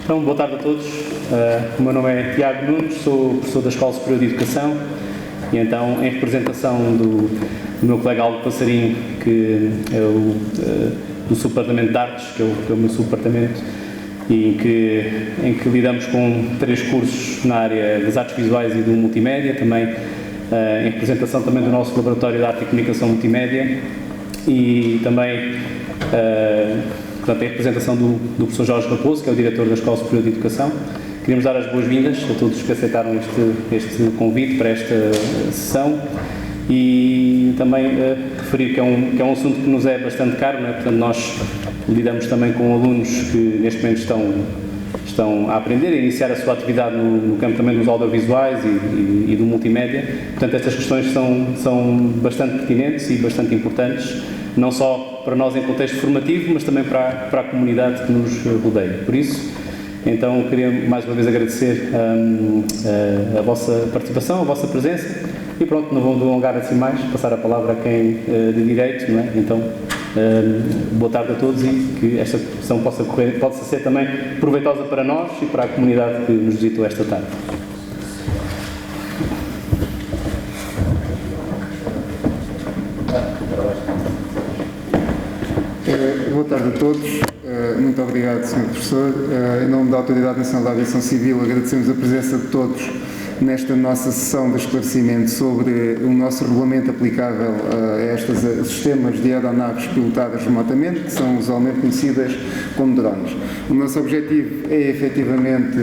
Então, boa tarde a todos. O meu nome é Tiago Nunes, sou professor da Escola Superior de Educação e então, em representação do meu colega Aldo Passarinho, que é do subdepartamento de Artes, que é o meu subdepartamento, e em que lidamos com 3 cursos na área das artes visuais e do multimédia, também em representação também do nosso Laboratório de Arte e Comunicação Multimédia e também portanto, em representação do professor Jorge Raposo, que é o diretor da Escola Superior de Educação. Queríamos dar as boas-vindas a todos que aceitaram este convite para esta sessão e também referir que é um assunto que nos é bastante caro, não é? Portanto, nós lidamos também com alunos que neste momento estão a aprender, a iniciar a sua atividade no campo também dos audiovisuais e do multimédia. Portanto, estas questões são bastante pertinentes e bastante importantes, não só para nós em contexto formativo, mas também para a comunidade que nos rodeia. Por isso, então, queria mais uma vez agradecer a vossa participação, a vossa presença e pronto, não vou delongar assim mais, passar a palavra a quem de direito, não é? Então, boa tarde a todos e que esta sessão possa ser também proveitosa para nós e para a comunidade que nos visitou esta tarde. Boa tarde a todos. Muito obrigado, Sr. Professor. Em nome da Autoridade Nacional da Aviação Civil, agradecemos a presença de todos nesta nossa sessão de esclarecimento sobre o nosso regulamento aplicável a estes sistemas de aeronaves pilotadas remotamente, que são usualmente conhecidas como drones. O nosso objetivo é, efetivamente,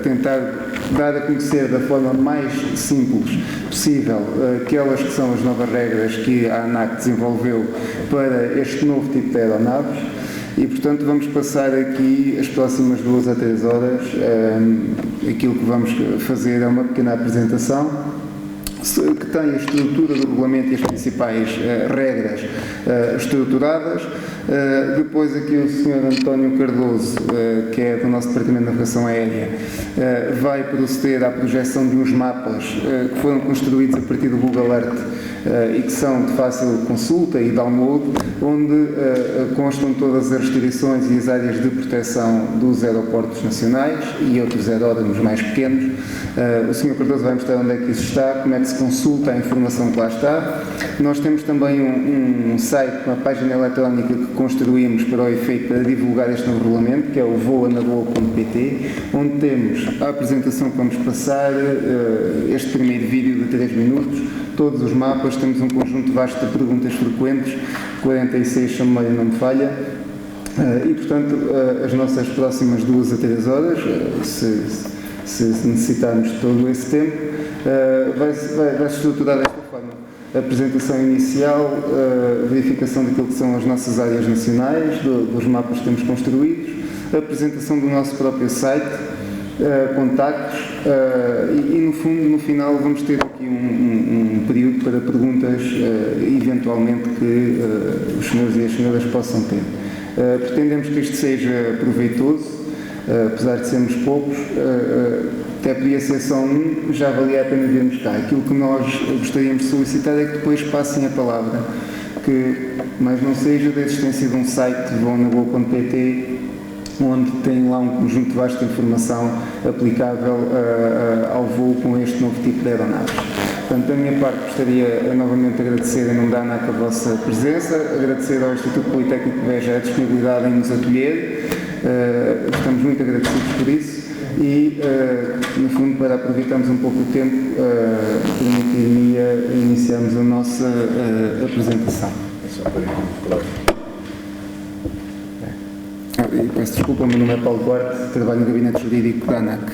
tentar dar a conhecer da forma mais simples possível aquelas que são as novas regras que a ANAC desenvolveu para este novo tipo de aeronaves. E, portanto, vamos passar aqui as próximas 2 a 3 horas. Aquilo que vamos fazer é uma pequena apresentação que tem a estrutura do regulamento e as principais regras estruturadas. Depois aqui o Sr. António Cardoso, que é do nosso Departamento de Navegação Aérea, vai proceder à projeção de uns mapas que foram construídos a partir do Google Earth e que são de fácil consulta e download, onde constam todas as restrições e as áreas de proteção dos aeroportos nacionais e outros aeródromos mais pequenos. O Sr. Cardoso vai mostrar onde é que isso está, como é que se consulta a informação que lá está. Nós temos também um site, uma página eletrónica que construímos para o efeito para divulgar este novo regulamento, que é o voanaboa.pt, onde temos a apresentação que vamos passar, este primeiro vídeo de 3 minutos, todos os mapas, temos um conjunto vasto de perguntas frequentes, 46 se a memória não me falha, e portanto as nossas próximas 2 a 3 horas, se necessitarmos de todo esse tempo, vai-se estruturar desta forma. A apresentação inicial, a verificação daquilo que são as nossas áreas nacionais, dos mapas que temos construídos, a apresentação do nosso próprio site, contactos e no fundo, no final, vamos ter aqui um período para perguntas, eventualmente, que os senhores e as senhoras possam ter. Pretendemos que isto seja proveitoso, apesar de sermos poucos, até podia ser só um, já valia a pena virmos cá. Aquilo que nós gostaríamos de solicitar é que depois passem a palavra, que mais não seja da existência de um site, voanaboa.pt, onde tem lá um conjunto vasto de informação aplicável ao voo com este novo tipo de aeronaves. Portanto, da minha parte, gostaria novamente de agradecer em nome da ANAC a vossa presença, agradecer ao Instituto Politécnico de Beja a disponibilidade em nos acolher, estamos muito agradecidos por isso e, no fundo, para aproveitarmos um pouco o tempo, permitir-me iniciarmos a nossa apresentação. E peço desculpa, o meu nome é Paulo Duarte, trabalho no Gabinete Jurídico da ANAC.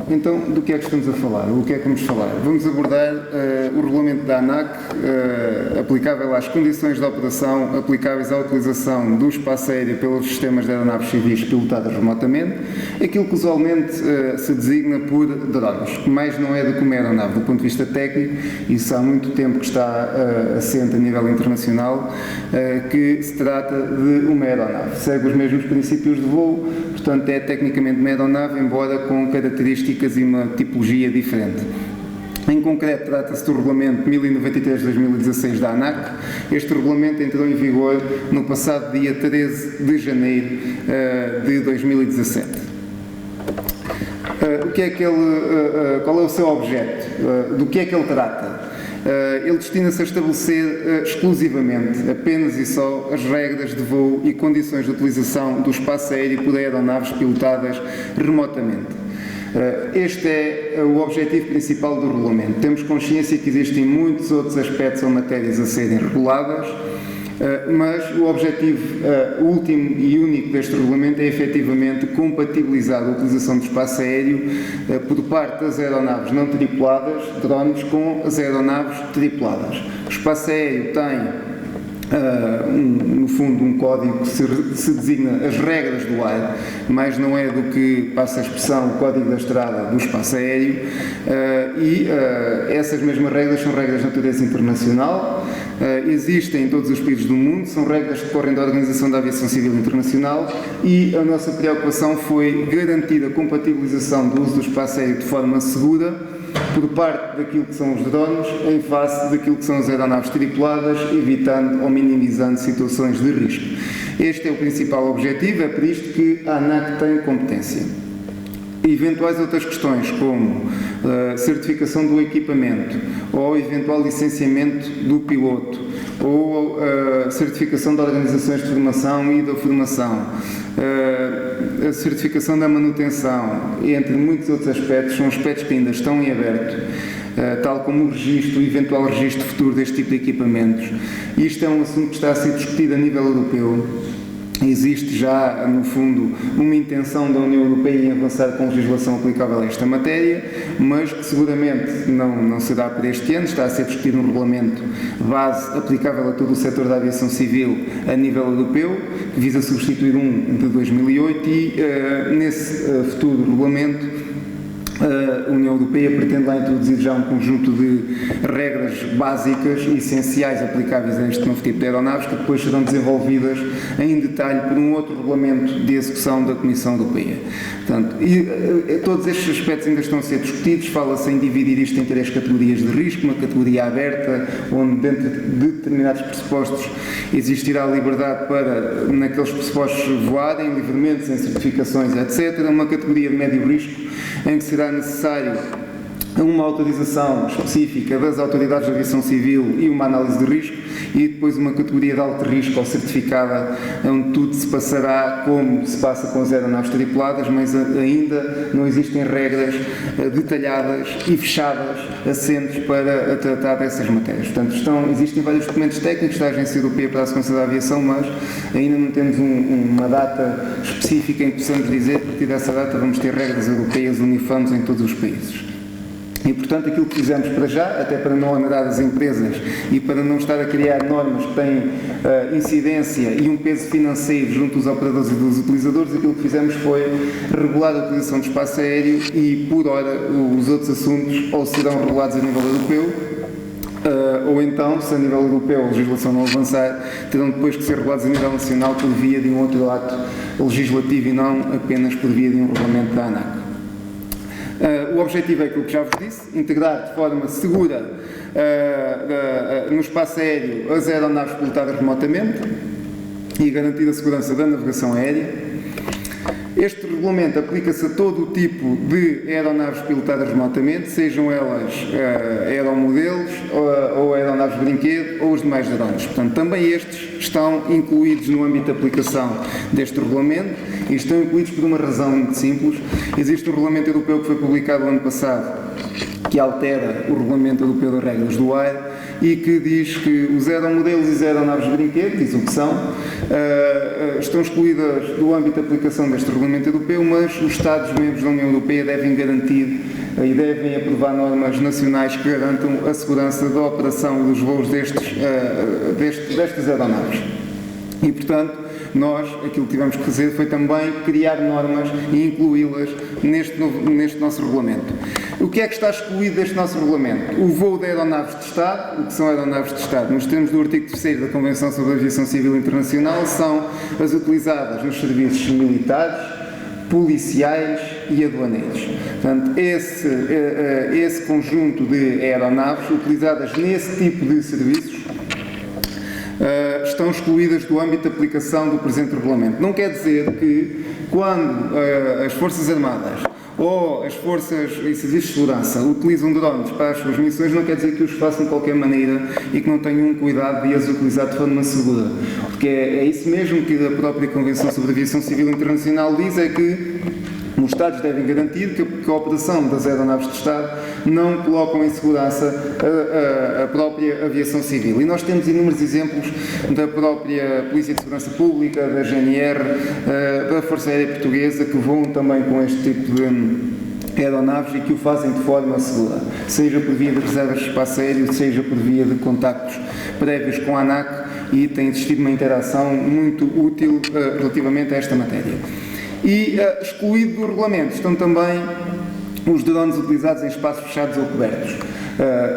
Então, do que é que estamos a falar? O que é que vamos falar? Vamos abordar o regulamento da ANAC, aplicável às condições de operação aplicáveis à utilização do espaço aéreo pelos sistemas de aeronaves civis pilotadas remotamente, aquilo que usualmente se designa por drones, que mais não é do que uma aeronave. Do ponto de vista técnico, isso há muito tempo que está assente a nível internacional, que se trata de uma aeronave. Segue os mesmos princípios de voo, portanto é tecnicamente uma aeronave, embora com características e uma tipologia diferente. Em concreto, trata-se do Regulamento 1093/2016 da ANAC. Este regulamento entrou em vigor no passado dia 13 de janeiro de 2017. Qual é o seu objeto? Do que é que ele trata? Ele destina-se a estabelecer exclusivamente, apenas e só, as regras de voo e condições de utilização do espaço aéreo por aeronaves pilotadas remotamente. Este é o objetivo principal do regulamento. Temos consciência que existem muitos outros aspectos ou matérias a serem reguladas, mas o objetivo último e único deste regulamento é efetivamente compatibilizar a utilização do espaço aéreo por parte das aeronaves não tripuladas, drones, com as aeronaves tripuladas. O espaço aéreo tem no fundo um código que se designa as regras do ar, mas não é do que passa a expressão o código da estrada do espaço aéreo, e essas mesmas regras são regras de natureza internacional, existem em todos os países do mundo, são regras que decorrem da Organização da Aviação Civil Internacional, e a nossa preocupação foi garantir a compatibilização do uso do espaço aéreo de forma segura por parte daquilo que são os drones em face daquilo que são as aeronaves tripuladas, evitando ou minimizando situações de risco. Este é o principal objetivo, é por isto que a ANAC tem competência. Eventuais outras questões, como certificação do equipamento, ou eventual licenciamento do piloto, ou certificação de organizações de formação e da formação, a certificação da manutenção, entre muitos outros aspectos, são aspectos que ainda estão em aberto, tal como o registro, o eventual registro futuro deste tipo de equipamentos. Isto é um assunto que está a ser discutido a nível europeu. Existe já, no fundo, uma intenção da União Europeia em avançar com legislação aplicável a esta matéria, mas que seguramente não será para este ano. Está a ser discutido um regulamento base aplicável a todo o setor da aviação civil a nível europeu, que visa substituir um de 2008 e, nesse futuro regulamento, a União Europeia pretende lá introduzir já um conjunto de regras básicas e essenciais aplicáveis a este novo tipo de aeronaves, que depois serão desenvolvidas em detalhe por um outro regulamento de execução da Comissão Europeia. Portanto, todos estes aspectos ainda estão a ser discutidos. Fala-se em dividir isto em 3 categorias de risco: uma categoria aberta, onde dentro de determinados pressupostos existirá a liberdade para, naqueles pressupostos, voarem livremente, sem certificações, etc. Uma categoria de médio risco, em que será necessário uma autorização específica das autoridades de aviação civil e uma análise de risco, e depois uma categoria de alto risco ou certificada, onde tudo se passará como se passa com as aeronaves tripuladas, mas ainda não existem regras detalhadas e fechadas, assentes para tratar dessas matérias. Portanto, existem vários documentos técnicos da Agência Europeia para a Segurança da Aviação, mas ainda não temos uma data específica em que possamos dizer que a partir dessa data vamos ter regras europeias uniformes em todos os países. E, portanto, aquilo que fizemos para já, até para não onerar as empresas e para não estar a criar normas que têm incidência e um peso financeiro junto dos operadores e dos utilizadores, aquilo que fizemos foi regular a utilização do espaço aéreo e, por hora, os outros assuntos ou serão regulados a nível europeu, ou então, se a nível europeu a legislação não avançar, terão depois que ser regulados a nível nacional por via de um outro ato legislativo e não apenas por via de um regulamento da ANAC. O objetivo é aquilo que já vos disse: integrar de forma segura no espaço aéreo as aeronaves pilotadas remotamente e garantir a segurança da navegação aérea. Este regulamento aplica-se a todo o tipo de aeronaves pilotadas remotamente, sejam elas aeromodelos ou aeronaves de brinquedo ou os demais drones. Portanto, também estes estão incluídos no âmbito de aplicação deste regulamento, e estão incluídos por uma razão muito simples. Existe um regulamento europeu que foi publicado no ano passado, que altera o Regulamento Europeu das Regras do Ar, e que diz que os aeromodelos e as aeronaves de brinquedo, diz o que são, estão excluídas do âmbito de aplicação deste regulamento europeu, mas os Estados-membros da União Europeia devem garantir e devem aprovar normas nacionais que garantam a segurança da operação e dos voos destas aeronaves. E, portanto, nós, aquilo que tivemos que fazer foi também criar normas e incluí-las neste nosso regulamento. O que é que está excluído deste nosso regulamento? O voo de aeronaves de Estado. O que são aeronaves de Estado? Nos termos do artigo 3º da Convenção sobre a Aviação Civil Internacional, são as utilizadas nos serviços militares, policiais e aduaneiros. Portanto, esse conjunto de aeronaves utilizadas nesse tipo de serviços estão excluídas do âmbito de aplicação do presente regulamento. Não quer dizer que, quando as Forças Armadas ou as forças e serviços de segurança utilizam drones para as suas missões, não quer dizer que os façam de qualquer maneira e que não tenham um cuidado de as utilizar de forma segura. Porque é isso mesmo que a própria Convenção sobre a Aviação Civil Internacional diz, é que os Estados devem garantir que a operação das aeronaves de Estado não colocam em segurança a própria aviação civil. E nós temos inúmeros exemplos da própria Polícia de Segurança Pública, da GNR, da Força Aérea Portuguesa, que voam também com este tipo de aeronaves e que o fazem de forma segura, seja por via de reservas de espaço aéreo, seja por via de contactos prévios com a ANAC, e tem existido uma interação muito útil relativamente a esta matéria. E excluído do regulamento estão também os drones utilizados em espaços fechados ou cobertos.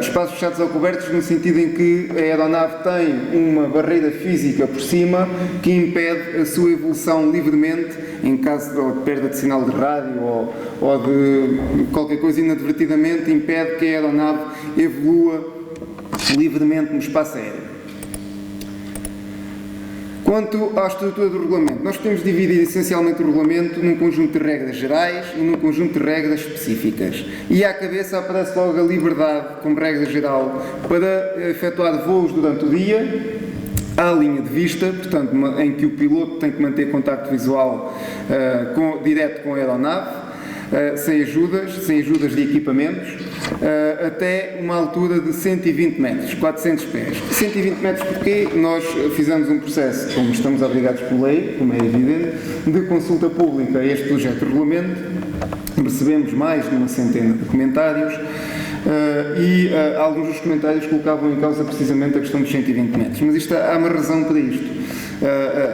Espaços fechados ou cobertos no sentido em que a aeronave tem uma barreira física por cima que impede a sua evolução livremente em caso de perda de sinal de rádio ou de qualquer coisa inadvertidamente, impede que a aeronave evolua livremente no espaço aéreo. Quanto à estrutura do regulamento, nós podemos dividir essencialmente o regulamento num conjunto de regras gerais e num conjunto de regras específicas. E à cabeça aparece logo a liberdade, como regra geral, para efetuar voos durante o dia, à linha de vista, portanto, em que o piloto tem que manter contacto visual direto com a aeronave, sem ajudas de equipamentos, até uma altura de 120 metros, 400 pés. 120 metros porque nós fizemos um processo, como estamos obrigados por lei, como é evidente, de consulta pública a este projeto de regulamento, recebemos mais de uma centena de comentários e alguns dos comentários colocavam em causa precisamente a questão dos 120 metros. Mas há uma razão para isto.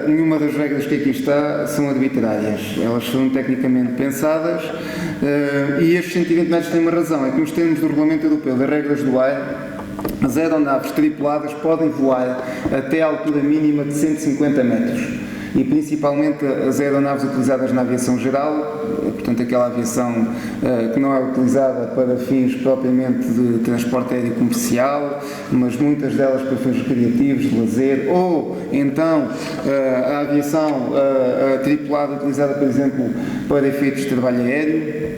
Nenhuma das regras que aqui está são arbitrárias, elas são tecnicamente pensadas e estes 120 metros têm uma razão, é que nos termos do Regulamento Europeu das regras do ar, as aeronaves tripuladas podem voar até a altura mínima de 150 metros. E principalmente as aeronaves utilizadas na aviação geral, portanto aquela aviação que não é utilizada para fins propriamente de transporte aéreo comercial, mas muitas delas para fins recreativos, de lazer, ou então a aviação tripulada utilizada, por exemplo, para efeitos de trabalho aéreo.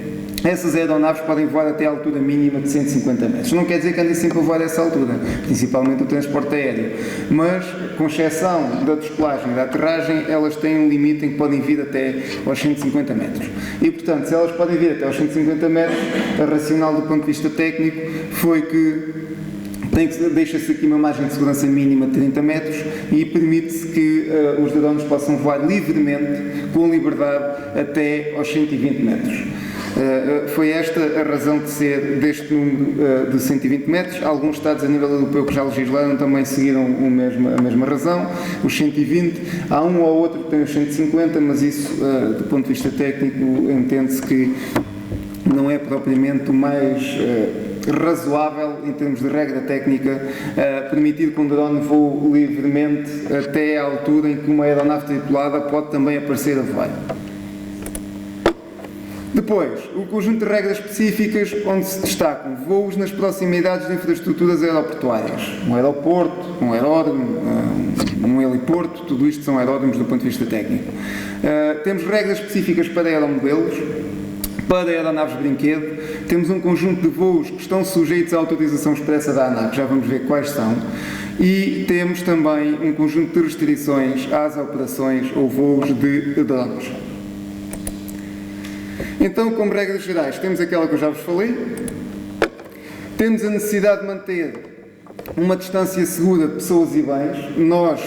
Essas aeronaves podem voar até a altura mínima de 150 metros. Não quer dizer que andem sempre a voar a essa altura, principalmente o transporte aéreo, mas, com exceção da descolagem e da aterragem, elas têm um limite em que podem vir até aos 150 metros. E, portanto, se elas podem vir até aos 150 metros, a racional do ponto de vista técnico foi que deixa-se aqui uma margem de segurança mínima de 30 metros e permite-se que os drones possam voar livremente, com liberdade, até aos 120 metros. Foi esta a razão de ser deste número de 120 metros. Alguns Estados a nível europeu que já legislaram também seguiram a mesma razão, os 120. Há um ou outro que tem os 150, mas isso, do ponto de vista técnico, entende-se que não é propriamente o mais razoável em termos de regra técnica permitir que um drone voe livremente até à altura em que uma aeronave tripulada pode também aparecer a voar. Depois, o conjunto de regras específicas onde se destacam voos nas proximidades de infraestruturas aeroportuárias. Um aeroporto, um aeródromo, um heliporto, tudo isto são aeródromos do ponto de vista técnico. Temos regras específicas para aeromodelos, para aeronaves de brinquedo. Temos um conjunto de voos que estão sujeitos à autorização expressa da ANAC, já vamos ver quais são. E temos também um conjunto de restrições às operações ou voos de drones. Então, como regras gerais, temos aquela que eu já vos falei. Temos a necessidade de manter uma distância segura de pessoas e bens. Nós,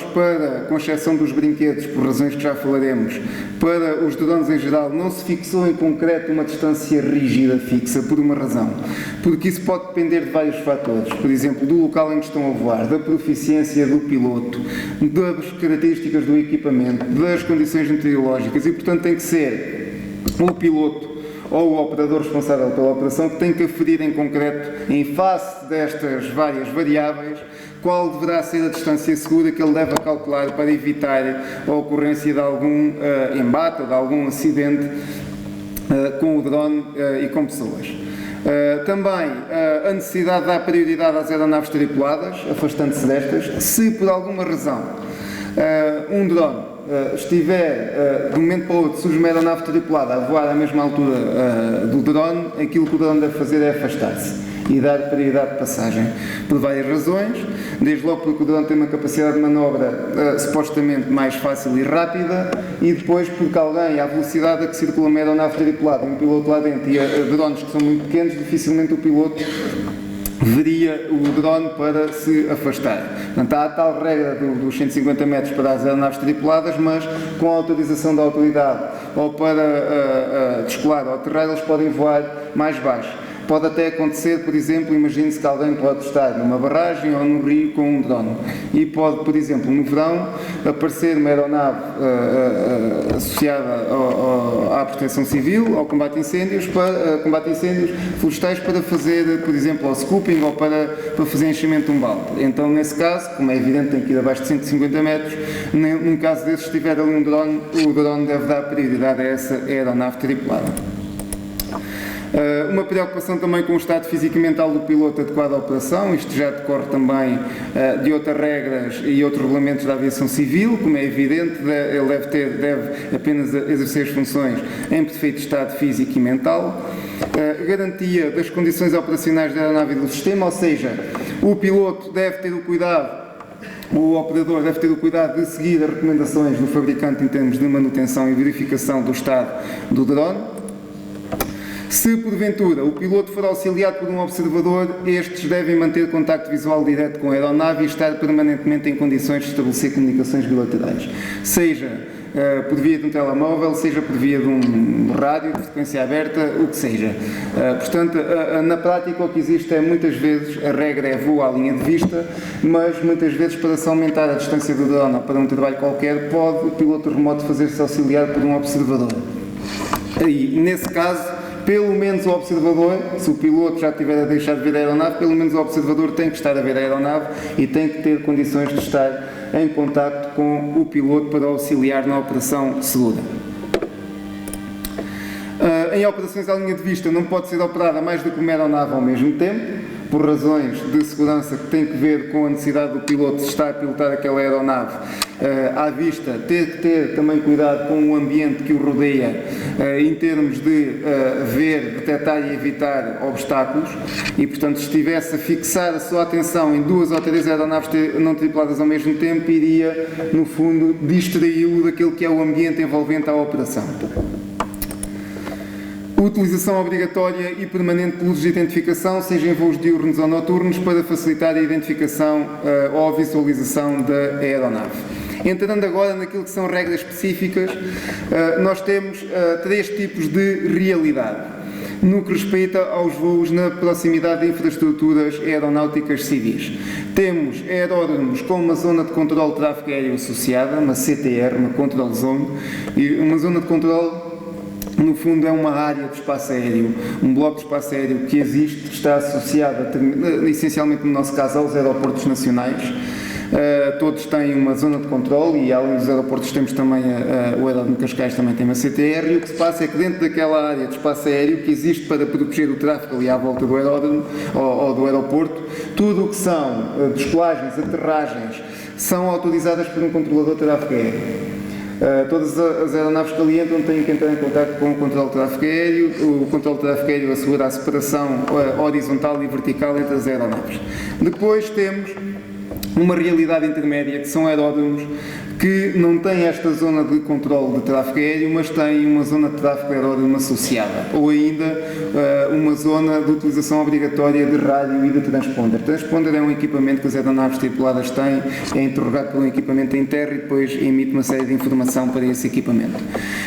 com exceção dos brinquedos, por razões que já falaremos, para os drones em geral, não se fixou em concreto uma distância rígida, fixa, por uma razão. Porque isso pode depender de vários fatores. Por exemplo, do local em que estão a voar, da proficiência do piloto, das características do equipamento, das condições meteorológicas, e portanto tem que ser o piloto ou o operador responsável pela operação que tem que aferir em concreto, em face destas várias variáveis, qual deverá ser a distância segura que ele deve calcular para evitar a ocorrência de algum embate ou de algum acidente com o drone e com pessoas. Também a necessidade de dar prioridade às aeronaves tripuladas, afastando-se destas, se por alguma razão um drone estiver de um momento para o outro, surge uma aeronave tripulada a voar à mesma altura do drone, aquilo que o drone deve fazer é afastar-se e dar prioridade de passagem, por várias razões. Desde logo porque o drone tem uma capacidade de manobra supostamente mais fácil e rápida, e depois porque alguém, à velocidade a que circula uma aeronave tripulada e um piloto lá dentro, e drones que são muito pequenos, dificilmente o piloto veria o drone para se afastar. Portanto, há a tal regra dos 150 metros para as aeronaves tripuladas, mas com a autorização da autoridade ou para descolar ou aterrar, eles podem voar mais baixo. Pode até acontecer, por exemplo, imagine-se que alguém pode estar numa barragem ou num rio com um drone e pode, por exemplo, no verão, aparecer uma aeronave associada à proteção civil, ao combate a incêndios, florestais, para fazer, por exemplo, ao scooping ou para fazer enchimento de um balde. Então, nesse caso, como é evidente, tem que ir abaixo de 150 metros, num caso desses, se tiver ali um drone, o drone deve dar prioridade a essa aeronave tripulada. Uma preocupação também com o estado físico e mental do piloto adequado à operação. Isto já decorre também de outras regras e outros regulamentos da aviação civil. Como é evidente, ele deve apenas exercer as funções em perfeito estado físico e mental. Garantia das condições operacionais da aeronave e do sistema, ou seja, o piloto deve ter o cuidado, o operador deve ter o cuidado de seguir as recomendações do fabricante em termos de manutenção e verificação do estado do drone. Se, porventura, o piloto for auxiliado por um observador, estes devem manter contacto visual direto com a aeronave e estar permanentemente em condições de estabelecer comunicações bilaterais, seja por via de um telemóvel, seja por via de um rádio de frequência aberta, o que seja. Portanto, na prática o que existe é, muitas vezes, a regra é voo à linha de vista, mas muitas vezes, para se aumentar a distância do drone ou para um trabalho qualquer, pode o piloto remoto fazer-se auxiliar por um observador. E, nesse caso, pelo menos o observador, se o piloto já estiver a deixar de ver a aeronave, pelo menos o observador tem que estar a ver a aeronave e tem que ter condições de estar em contacto com o piloto para auxiliar na operação segura. Em operações à linha de vista não pode ser operada mais do que uma aeronave ao mesmo tempo, por razões de segurança que têm que ver com a necessidade do piloto de estar a pilotar aquela aeronave à vista, ter que ter também cuidado com o ambiente que o rodeia, em termos de ver, detectar e evitar obstáculos, e portanto, se estivesse a fixar a sua atenção em 2 ou 3 aeronaves não tripuladas ao mesmo tempo, iria, no fundo, distraí-lo daquilo que é o ambiente envolvente à operação. Utilização obrigatória e permanente de luzes de identificação, seja em voos diurnos ou noturnos, para facilitar a identificação ou a visualização da aeronave. Entrando agora naquilo que são regras específicas, nós temos 3 tipos de realidade no que respeita aos voos na proximidade de infraestruturas aeronáuticas civis. Temos aeródromos com uma zona de controle de tráfego aéreo associada, uma CTR, uma Control Zone, e uma zona de controle, no fundo, é uma área de espaço aéreo, um bloco de espaço aéreo que existe, que está associado, essencialmente no nosso caso, aos aeroportos nacionais. Todos têm uma zona de controle e, além dos aeroportos, temos também o aeródromo de Cascais, também tem uma CTR, e o que se passa é que dentro daquela área de espaço aéreo que existe para proteger o tráfego ali à volta do aeródromo ou do aeroporto, tudo o que são descolagens, aterragens, são autorizadas por um controlador de tráfego aéreo. Todas as aeronaves que ali entram têm que entrar em contato com o controle de tráfego aéreo. O controle de tráfego aéreo assegura a separação horizontal e vertical entre as aeronaves. Depois temos uma realidade intermédia, que são aeródromos que não tem esta zona de controle de tráfego aéreo, mas tem uma zona de tráfego aeródromo associada, ou ainda uma zona de utilização obrigatória de rádio e de transponder. Transponder é um equipamento que as aeronaves tripuladas têm, é interrogado por um equipamento em terra e depois emite uma série de informação para esse equipamento.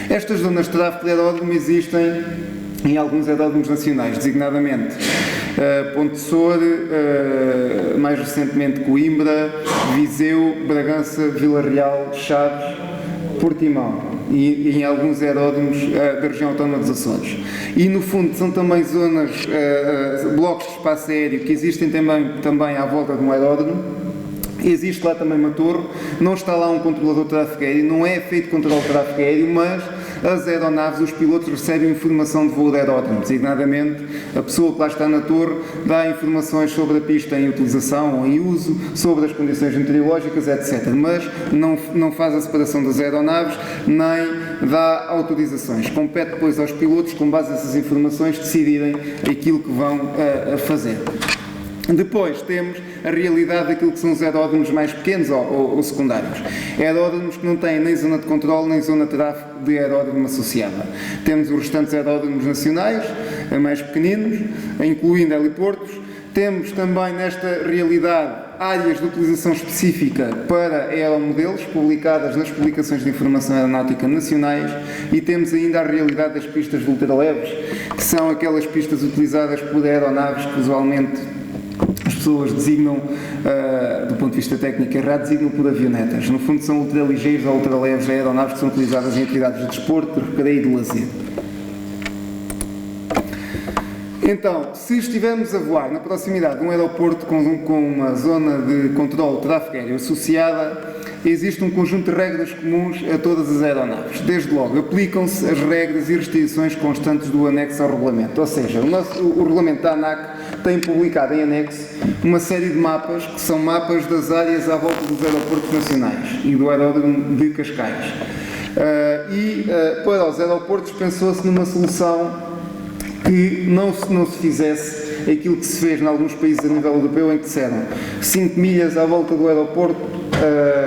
Estas zonas de tráfego aeródromo existem em alguns aeródromos nacionais, designadamente Ponte Sor, mais recentemente Coimbra, Viseu, Bragança, Vila Real, Chaves, Portimão e em alguns aeródromos da região autónoma dos Açores. E no fundo são também zonas, blocos de espaço aéreo que existem também à volta de um aeródromo. Existe lá também uma torre, não está lá um controlador de tráfego aéreo, não é feito controle de tráfego aéreo, mas as aeronaves, os pilotos recebem informação de voo de aeródromo, designadamente a pessoa que lá está na torre dá informações sobre a pista em utilização ou em uso, sobre as condições meteorológicas, etc. Mas não faz a separação das aeronaves, nem dá autorizações. Compete depois aos pilotos, com base nessas informações, decidirem aquilo que vão fazer. Depois temos a realidade daquilo que são os aeródromos mais pequenos ou secundários. Aeródromos que não têm nem zona de controle nem zona de tráfego de aeródromo associada. Temos os restantes aeródromos nacionais, mais pequeninos, incluindo heliportos. Temos também nesta realidade áreas de utilização específica para aeromodelos, publicadas nas publicações de informação aeronáutica nacionais, e temos ainda a realidade das pistas de ultraleves, que são aquelas pistas utilizadas por aeronaves que usualmente as pessoas designam, do ponto de vista técnico errado, designam por avionetas. No fundo são ultraligeiros ou ultraleves aeronaves que são utilizadas em atividades de desporto, de recreio e de lazer. Então, se estivermos a voar na proximidade de um aeroporto com uma zona de controle de tráfego aéreo associada, existe um conjunto de regras comuns a todas as aeronaves. Desde logo, aplicam-se as regras e restrições constantes do anexo ao regulamento. Ou seja, o regulamento da ANAC tem publicado em anexo uma série de mapas, que são mapas das áreas à volta dos aeroportos nacionais e do aeródromo de Cascais. Para os aeroportos pensou-se numa solução que não se fizesse aquilo que se fez em alguns países a nível europeu, em que disseram 5 milhas à volta do aeroporto,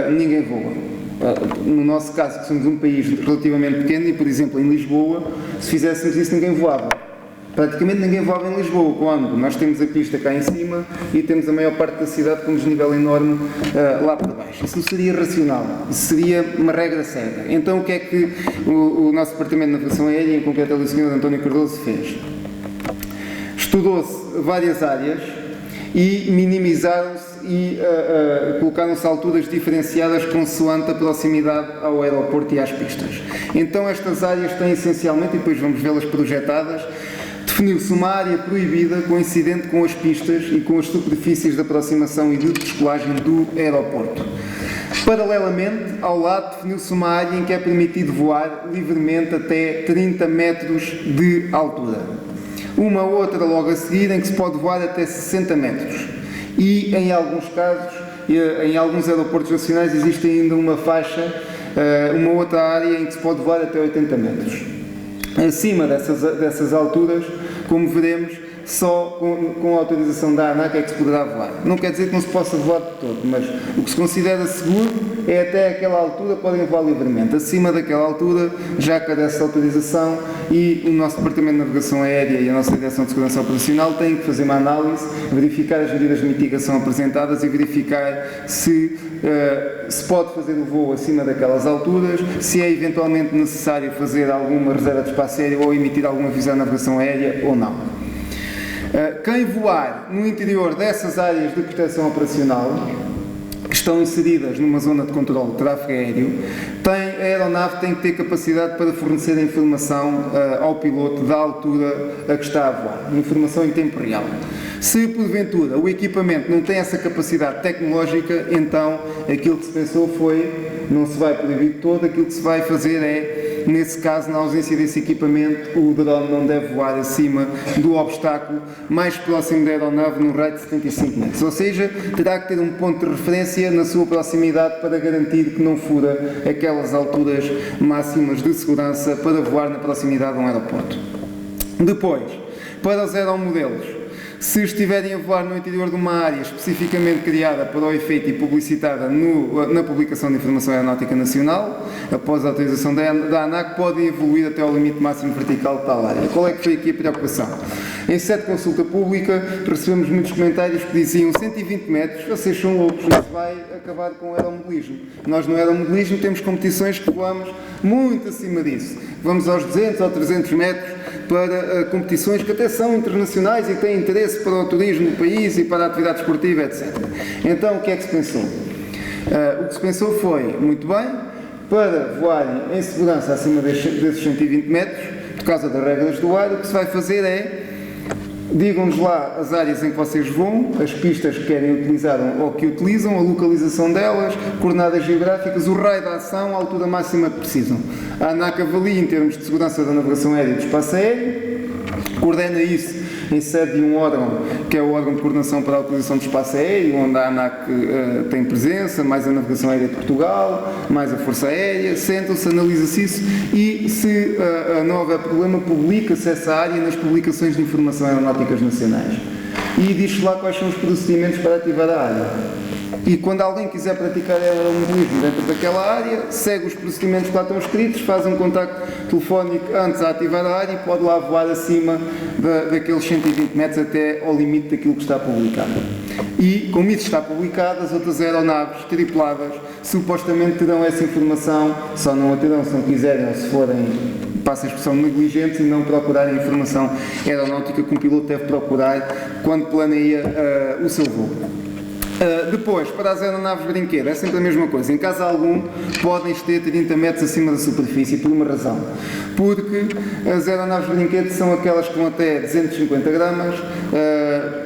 ninguém voa. No nosso caso, que somos um país relativamente pequeno, e por exemplo em Lisboa, se fizéssemos isso ninguém voava. Praticamente ninguém voava em Lisboa, quando nós temos a pista cá em cima e temos a maior parte da cidade com um desnível enorme lá para baixo. Isso não seria racional, isso seria uma regra cega. Então o que é que o nosso Departamento de Navegação Aérea, em concreto o Sr. António Cardoso, fez? Estudou-se várias áreas e minimizaram-se e colocaram-se alturas diferenciadas consoante a proximidade ao aeroporto e às pistas. Então estas áreas têm essencialmente, e depois vamos vê-las projetadas, definiu-se uma área proibida coincidente com as pistas e com as superfícies de aproximação e de descolagem do aeroporto. Paralelamente, ao lado, definiu-se uma área em que é permitido voar livremente até 30 metros de altura. Uma outra logo a seguir em que se pode voar até 60 metros. E, em alguns casos, em alguns aeroportos nacionais, existe ainda uma faixa, uma outra área em que se pode voar até 80 metros. Acima dessas alturas, como veremos, só com a autorização da ANAC é que se poderá voar. Não quer dizer que não se possa voar de todo, mas o que se considera seguro é até aquela altura podem voar livremente. Acima daquela altura já carece autorização e o nosso Departamento de Navegação Aérea e a nossa Direção de Segurança Operacional têm que fazer uma análise, verificar as medidas de mitigação apresentadas e verificar se pode fazer o voo acima daquelas alturas, se é eventualmente necessário fazer alguma reserva de espaço aéreo ou emitir algum aviso à navegação aérea ou não. Quem voar no interior dessas áreas de proteção operacional, que estão inseridas numa zona de controle de tráfego aéreo, a aeronave tem que ter capacidade para fornecer a informação ao piloto da altura a que está a voar, informação em tempo real. Se, porventura, o equipamento não tem essa capacidade tecnológica, então aquilo que se pensou foi, não se vai proibir todo, aquilo que se vai fazer é, nesse caso, na ausência desse equipamento, o drone não deve voar acima do obstáculo mais próximo da aeronave num raio de 75 metros. Ou seja, terá que ter um ponto de referência na sua proximidade para garantir que não fura aquelas alturas máximas de segurança para voar na proximidade de um aeroporto. Depois, para os aeromodelos, Se estiverem a voar no interior de uma área especificamente criada para o efeito e publicitada na publicação de Informação Aeronáutica Nacional, após a autorização da ANAC, podem evoluir até ao limite máximo vertical de tal área. Qual é que foi aqui a preocupação? Em sede de consulta pública, recebemos muitos comentários que diziam 120 metros, vocês são loucos, não se vai acabar com o aeromodelismo. Nós no aeromodelismo temos competições que voamos muito acima disso. Vamos aos 200 ou 300 metros para competições que até são internacionais e têm interesse para o turismo do país e para a atividade esportiva, etc. Então, o que é que se pensou? O que se pensou foi, muito bem, para voarem em segurança acima desses 120 metros, por causa das regras do ar, o que se vai fazer é, digam-nos lá as áreas em que vocês vão, as pistas que querem utilizar ou que utilizam, a localização delas, coordenadas geográficas, o raio da ação, a altura máxima que precisam. A ANAC avalia em termos de segurança da navegação aérea e do espaço aéreo, coordena isso em sede de um órgão, que é o órgão de coordenação para a utilização do espaço aéreo, onde a ANAC tem presença, mais a Navegação Aérea de Portugal, mais a Força Aérea, sentam-se, analisa-se isso e, se não houver problema, publica-se essa área nas publicações de informação aeronáuticas nacionais. E diz-se lá quais são os procedimentos para ativar a área. E quando alguém quiser praticar aeromodelismo dentro daquela área, segue os procedimentos que lá estão escritos, faz um contacto telefónico antes de ativar a área e pode lá voar acima daqueles 120 metros até ao limite daquilo que está publicado. E, como isso está publicado, as outras aeronaves tripuladas supostamente terão essa informação, só não a terão se não quiserem ou se forem, passa a expressão, negligentes e não procurarem informação aeronáutica que um piloto deve procurar quando planeia o seu voo. Depois, para as aeronaves brinquedo, é sempre a mesma coisa. Em caso algum, podem ter 30 metros acima da superfície, por uma razão. Porque as aeronaves brinquedo são aquelas que vão até 250 gramas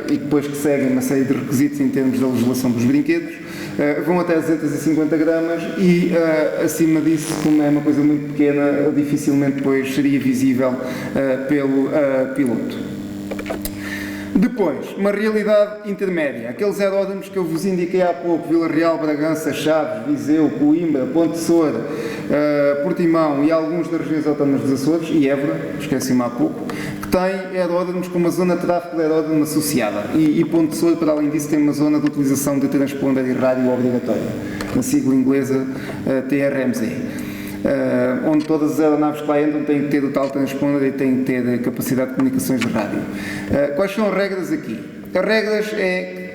e depois que seguem uma série de requisitos em termos da legislação dos brinquedos, vão até 250 gramas e acima disso, como é uma coisa muito pequena, dificilmente depois seria visível pelo piloto. Depois, uma realidade intermédia, aqueles aeródromos que eu vos indiquei há pouco, Vila Real, Bragança, Chaves, Viseu, Coimbra, Ponte Soura, Portimão e alguns das regiões autónomas dos Açores, e Évora, esqueci-me há pouco, que têm aeródromos com uma zona de tráfego de aeródromo associada. E Ponte Soura, para além disso, tem uma zona de utilização de transponder e rádio obrigatória, na sigla inglesa TRMZ. Onde todas as aeronaves que lá entram têm que ter o tal transponder e têm que ter capacidade de comunicações de rádio. Quais são as regras aqui? As regras é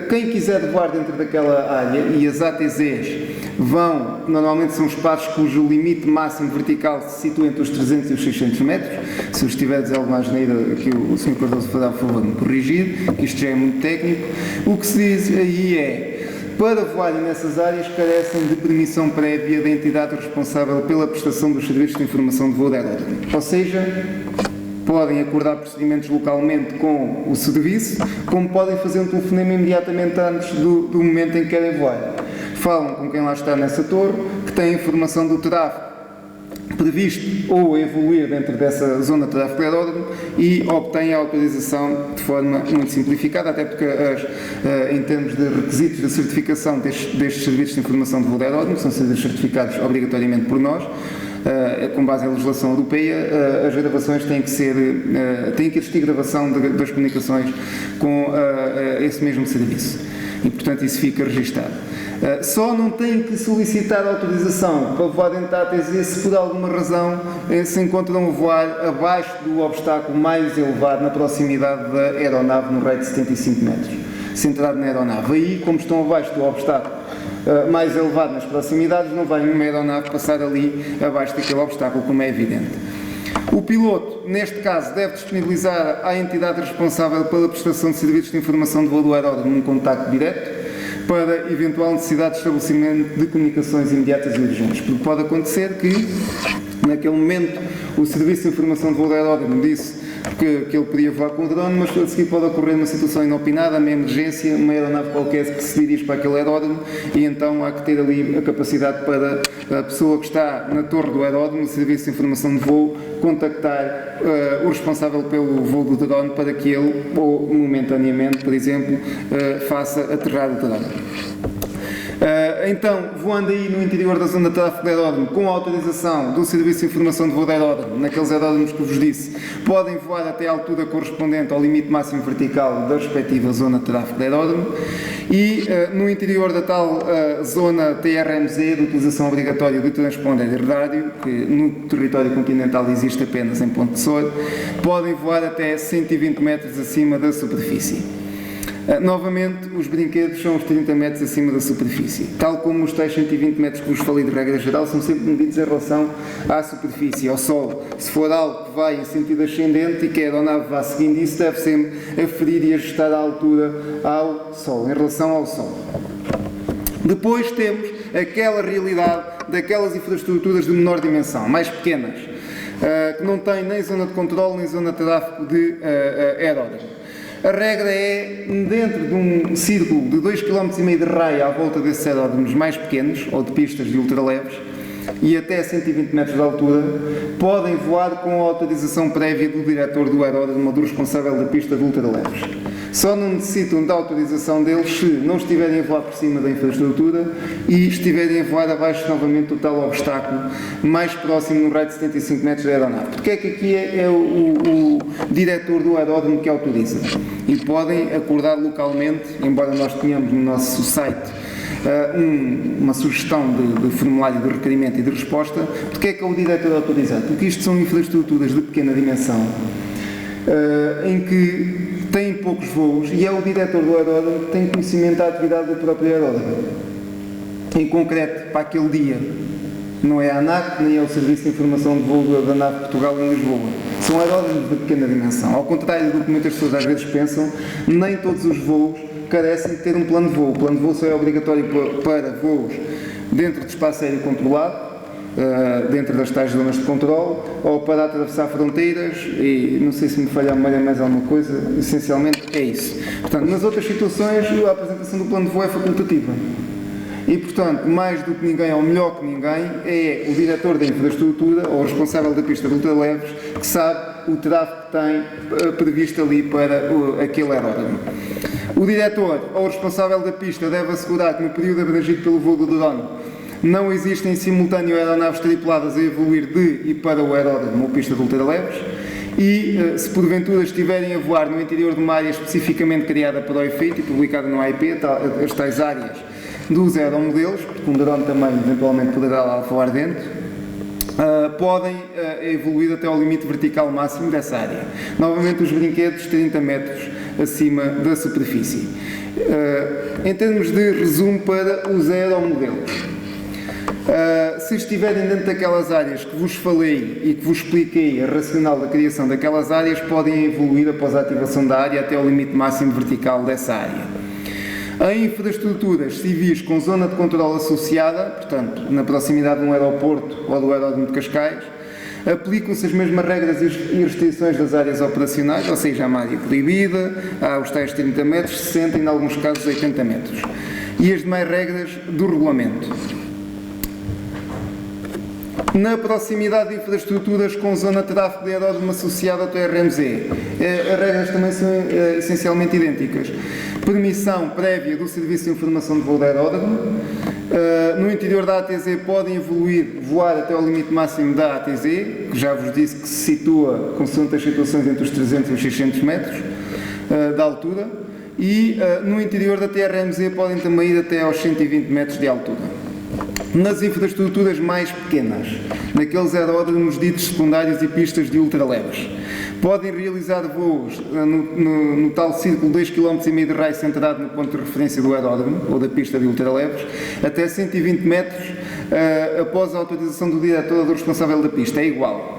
quem quiser voar dentro daquela área, e as ATZs vão, normalmente são espaços cujo limite máximo vertical se situa entre os 300 e os 600 metros. Se eu estiver a dizer alguma asneira, que o Sr. Cardoso fará o favor de me corrigir, que isto já é muito técnico. O que se diz aí é, para voarem nessas áreas, carecem de permissão prévia da entidade responsável pela prestação dos serviços de informação de voo de aeródromo. Ou seja, podem acordar procedimentos localmente com o serviço, como podem fazer um telefonema imediatamente antes do momento em que querem voar. Falam com quem lá está nessa torre, que tem informação do tráfego previsto ou a evoluir dentro dessa zona de tráfego de aeródromo e obtém a autorização de forma muito simplificada, até porque em termos de requisitos de certificação destes serviços de informação de voo de aeródromo, são serviços certificados obrigatoriamente por nós, com base em legislação europeia, as gravações têm que existir gravação das comunicações com esse mesmo serviço e, portanto, isso fica registado. Só não tem que solicitar autorização para voar dentro da ATZ se por alguma razão se encontram a voar abaixo do obstáculo mais elevado na proximidade da aeronave no raio de 75 metros, centrado na aeronave. Aí, como estão abaixo do obstáculo mais elevado nas proximidades, não vai nenhuma aeronave passar ali abaixo daquele obstáculo, como é evidente. O piloto, neste caso, deve disponibilizar à entidade responsável pela prestação de serviços de informação de voo do aeródromo um contacto direto para eventual necessidade de estabelecimento de comunicações imediatas e urgentes, porque pode acontecer que, naquele momento, o Serviço de Informação de Voo do Aeródromo disse que ele podia voar com o drone, mas a seguir pode ocorrer uma situação inopinada, uma emergência, uma aeronave qualquer que se dirige para aquele aeródromo e então há que ter ali a capacidade para a pessoa que está na torre do aeródromo, o Serviço de Informação de Voo, contactar o responsável pelo voo do drone para que ele, ou momentaneamente, por exemplo, faça aterrar o drone. Então, voando aí no interior da zona de tráfego de aeródromo, com a autorização do Serviço de Informação de Voo de Aeródromo, naqueles aeródromos que vos disse, podem voar até a altura correspondente ao limite máximo vertical da respectiva zona de tráfego de aeródromo, e no interior da tal zona TRMZ, de utilização obrigatória do transponder de rádio, que no território continental existe apenas em Ponte de Sor, podem voar até 120 metros acima da superfície. Novamente, os brinquedos são os 30 metros acima da superfície. Tal como os tais 120 metros que vos falei de regra geral, são sempre medidos em relação à superfície, ao solo. Se for algo que vai em sentido ascendente e que a aeronave vá seguindo isso, deve sempre aferir e ajustar a altura ao solo, em relação ao solo. Depois temos aquela realidade daquelas infraestruturas de menor dimensão, mais pequenas, que não têm nem zona de controle nem zona de tráfego de aeródromo. A regra é, dentro de um círculo de 2,5 km de raio à volta desses aeródromos mais pequenos, ou de pistas de ultraleves, e até 120 metros de altura, podem voar com a autorização prévia do diretor do aeródromo ou do responsável da pista de ultraleves. Só não necessitam da autorização deles se não estiverem a voar por cima da infraestrutura e estiverem a voar abaixo novamente do tal obstáculo mais próximo no raio de 75 metros da aeronave. Porque é que aqui é o diretor do aeródromo que autoriza. E podem acordar localmente, embora nós tenhamos no nosso site uma sugestão de formulário de requerimento e de resposta, porque é que é o diretor autorizado? Porque isto são infraestruturas de pequena dimensão, em que têm poucos voos e é o diretor do aeródromo que tem conhecimento da atividade do próprio aeródromo. Em concreto, para aquele dia, não é a ANAC, nem é o Serviço de Informação de Voo da ANAC Portugal em Lisboa. São aeródromos de pequena dimensão. Ao contrário do que muitas pessoas às vezes pensam, nem todos os voos carecem de ter um plano de voo. O plano de voo só é obrigatório para voos dentro do espaço aéreo controlado, dentro das tais zonas de controle, ou para atravessar fronteiras, e não sei se me falha a memória mais alguma coisa, essencialmente é isso. Portanto, nas outras situações, a apresentação do plano de voo é facultativa. E, portanto, mais do que ninguém, ou melhor que ninguém, é o diretor da infraestrutura, ou o responsável da pista de ultraleves, que sabe o tráfego que tem previsto ali para aquele aeródromo. O diretor ou o responsável da pista deve assegurar que no período abrangido pelo voo do drone não existem em simultâneo aeronaves tripuladas a evoluir de e para o aeródromo ou pista de ultraleves, e se porventura estiverem a voar no interior de uma área especificamente criada para o efeito e publicada no IP, as tais áreas dos aeromodelos, porque um drone também eventualmente poderá lá voar dentro, podem evoluir até ao limite vertical máximo dessa área. Novamente, os brinquedos 30 metros acima da superfície. Em termos de resumo para os aeromodelos, se estiverem dentro daquelas áreas que vos falei e que vos expliquei a racional da criação daquelas áreas, podem evoluir após a ativação da área até ao limite máximo vertical dessa área. Em infraestruturas civis com zona de controle associada, portanto, na proximidade de um aeroporto ou do aeródromo de Cascais, aplicam-se as mesmas regras e restrições das áreas operacionais, ou seja, a área proibida, há os tais 30 metros, 60 e, em alguns casos, 80 metros. E as demais regras do regulamento. Na proximidade de infraestruturas com zona de tráfego de aeródromo associada ao TRMZ, as regras também são essencialmente idênticas. Permissão prévia do Serviço de Informação de Voo de Aeródromo. No interior da ATZ podem voar até ao limite máximo da ATZ, que já vos disse que se situa, consoante as situações, entre os 300 e os 600 metros de altura. E no interior da TRMZ podem também ir até aos 120 metros de altura. Nas infraestruturas mais pequenas, naqueles aeródromos ditos secundários e pistas de ultraleves, podem realizar voos no tal círculo de 2,5 km de raio centrado no ponto de referência do aeródromo ou da pista de ultraleves, até 120 metros após a autorização do diretor ou do responsável da pista. É igual.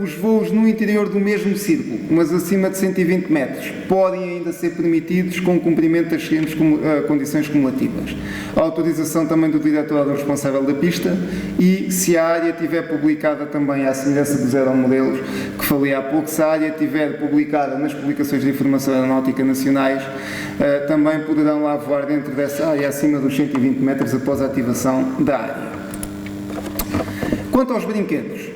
Os voos no interior do mesmo círculo, mas acima de 120 metros, podem ainda ser permitidos com o cumprimento das seguintes condições cumulativas. A autorização também do diretor ou do responsável da pista e, se a área estiver publicada também à semelhança dos aeromodelos que falei há pouco, se a área estiver publicada nas publicações de informação aeronáutica nacionais, também poderão lá voar dentro dessa área acima dos 120 metros após a ativação da área. Quanto aos brinquedos,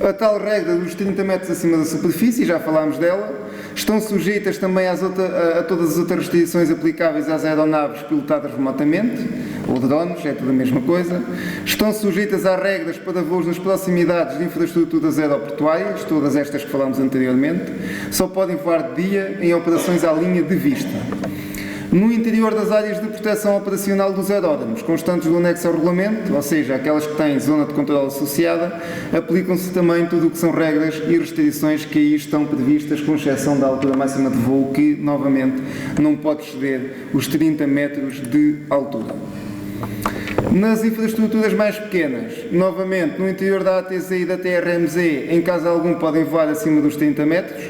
a tal regra dos 30 metros acima da superfície, já falámos dela, Estão sujeitas também a todas as outras restrições aplicáveis às aeronaves pilotadas remotamente, ou drones, é tudo a mesma coisa. Estão sujeitas às regras para voos nas proximidades de infraestruturas aeroportuárias, todas estas que falámos anteriormente. Só podem voar de dia em operações à linha de vista. No interior das áreas de proteção operacional dos aeródromos, constantes do anexo ao regulamento, ou seja, aquelas que têm zona de controle associada, aplicam-se também tudo o que são regras e restrições que aí estão previstas, com exceção da altura máxima de voo, que, novamente, não pode exceder os 30 metros de altura. Nas infraestruturas mais pequenas, novamente, no interior da ATZ e da TRMZ, em caso algum, podem voar acima dos 30 metros.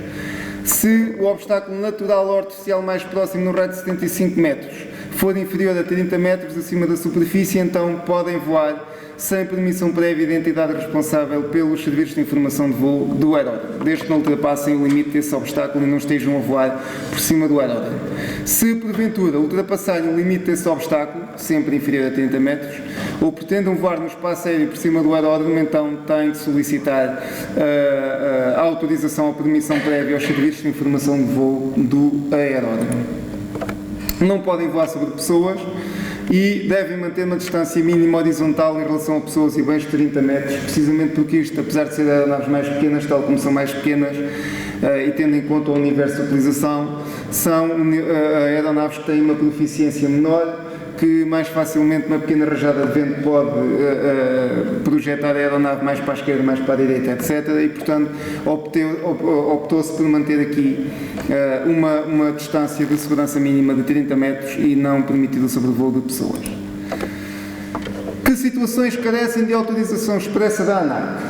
Se o obstáculo natural ou artificial mais próximo no raio de 75 metros for inferior a 30 metros acima da superfície, então podem voar sem permissão prévia da entidade responsável pelos serviços de informação de voo do aeródromo, desde que não ultrapassem o limite desse obstáculo e não estejam a voar por cima do aeródromo. Se, porventura, ultrapassarem o limite desse obstáculo, sempre inferior a 30 metros, ou pretendam voar no espaço aéreo por cima do aeródromo, então têm de solicitar a autorização ou permissão prévia aos serviços de informação de voo do aeródromo. Não podem voar sobre pessoas e devem manter uma distância mínima horizontal em relação a pessoas e bens de 30 metros, precisamente porque isto, apesar de ser aeronaves mais pequenas, tal como são mais pequenas, e tendo em conta o universo de utilização, são aeronaves que têm uma proficiência menor, que mais facilmente uma pequena rajada de vento pode projetar a aeronave mais para a esquerda, mais para a direita, etc. E, portanto, optou-se por manter aqui uma distância de segurança mínima de 30 metros e não permitir o sobrevoo de pessoas. Que situações carecem de autorização expressa da ANAC?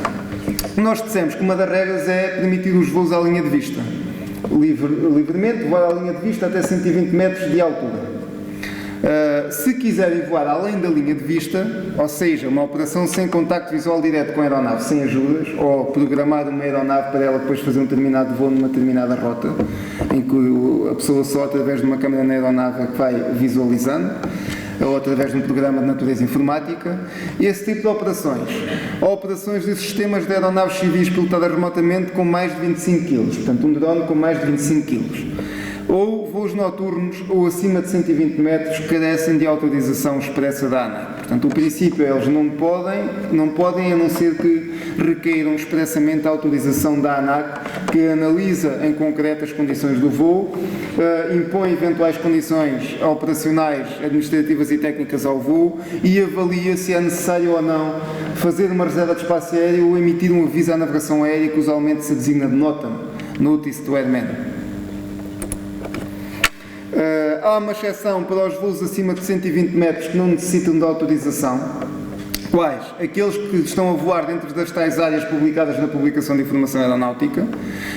Nós dissemos que uma das regras é permitir os voos à linha de vista. Livremente, voar à linha de vista até 120 metros de altura. Se quiserem voar além da linha de vista, ou seja, uma operação sem contacto visual direto com a aeronave, sem ajudas, ou programar uma aeronave para ela depois fazer um determinado voo numa determinada rota, em que a pessoa só através de uma câmera na aeronave que vai visualizando, ou através de um programa de natureza informática, esse tipo de operações, ou operações de sistemas de aeronaves civis pilotadas remotamente com mais de 25 kg, portanto um drone com mais de 25 kg. Ou voos noturnos ou acima de 120 metros carecem de autorização expressa da ANAC. Portanto, o princípio é eles não podem a não ser que requeiram expressamente a autorização da ANAC, que analisa em concreto as condições do voo, impõe eventuais condições operacionais, administrativas e técnicas ao voo e avalia se é necessário ou não fazer uma reserva de espaço aéreo ou emitir um aviso à navegação aérea que usualmente se designa de NOTAM, Notice to Airmen. Há uma exceção para os voos acima de 120 metros que não necessitam de autorização. Quais? Aqueles que estão a voar dentro das tais áreas publicadas na Publicação de Informação Aeronáutica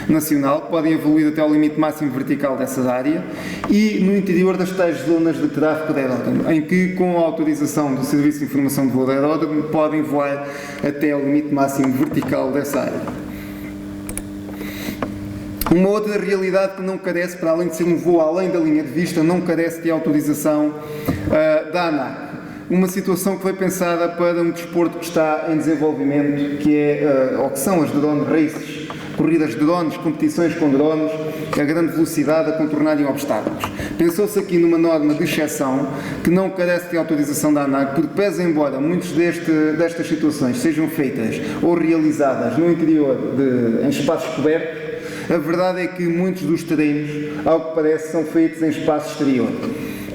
Nacional, que podem evoluir até ao limite máximo vertical dessa área, e no interior das tais zonas de tráfego de aeródromo, em que, com a autorização do Serviço de Informação de Voo de Aeródromo, podem voar até ao limite máximo vertical dessa área. Uma outra realidade que não carece, para além de ser um voo além da linha de vista, não carece de autorização da ANAC. Uma situação que foi pensada para um desporto que está em desenvolvimento, que é, ou que são as drone races, corridas de drones, competições com drones, a grande velocidade a contornarem obstáculos. Pensou-se aqui numa norma de exceção que não carece de autorização da ANAC, porque pese embora muitas destas situações sejam feitas ou realizadas no interior em espaços cobertos, a verdade é que muitos dos treinos, ao que parece, são feitos em espaço exterior.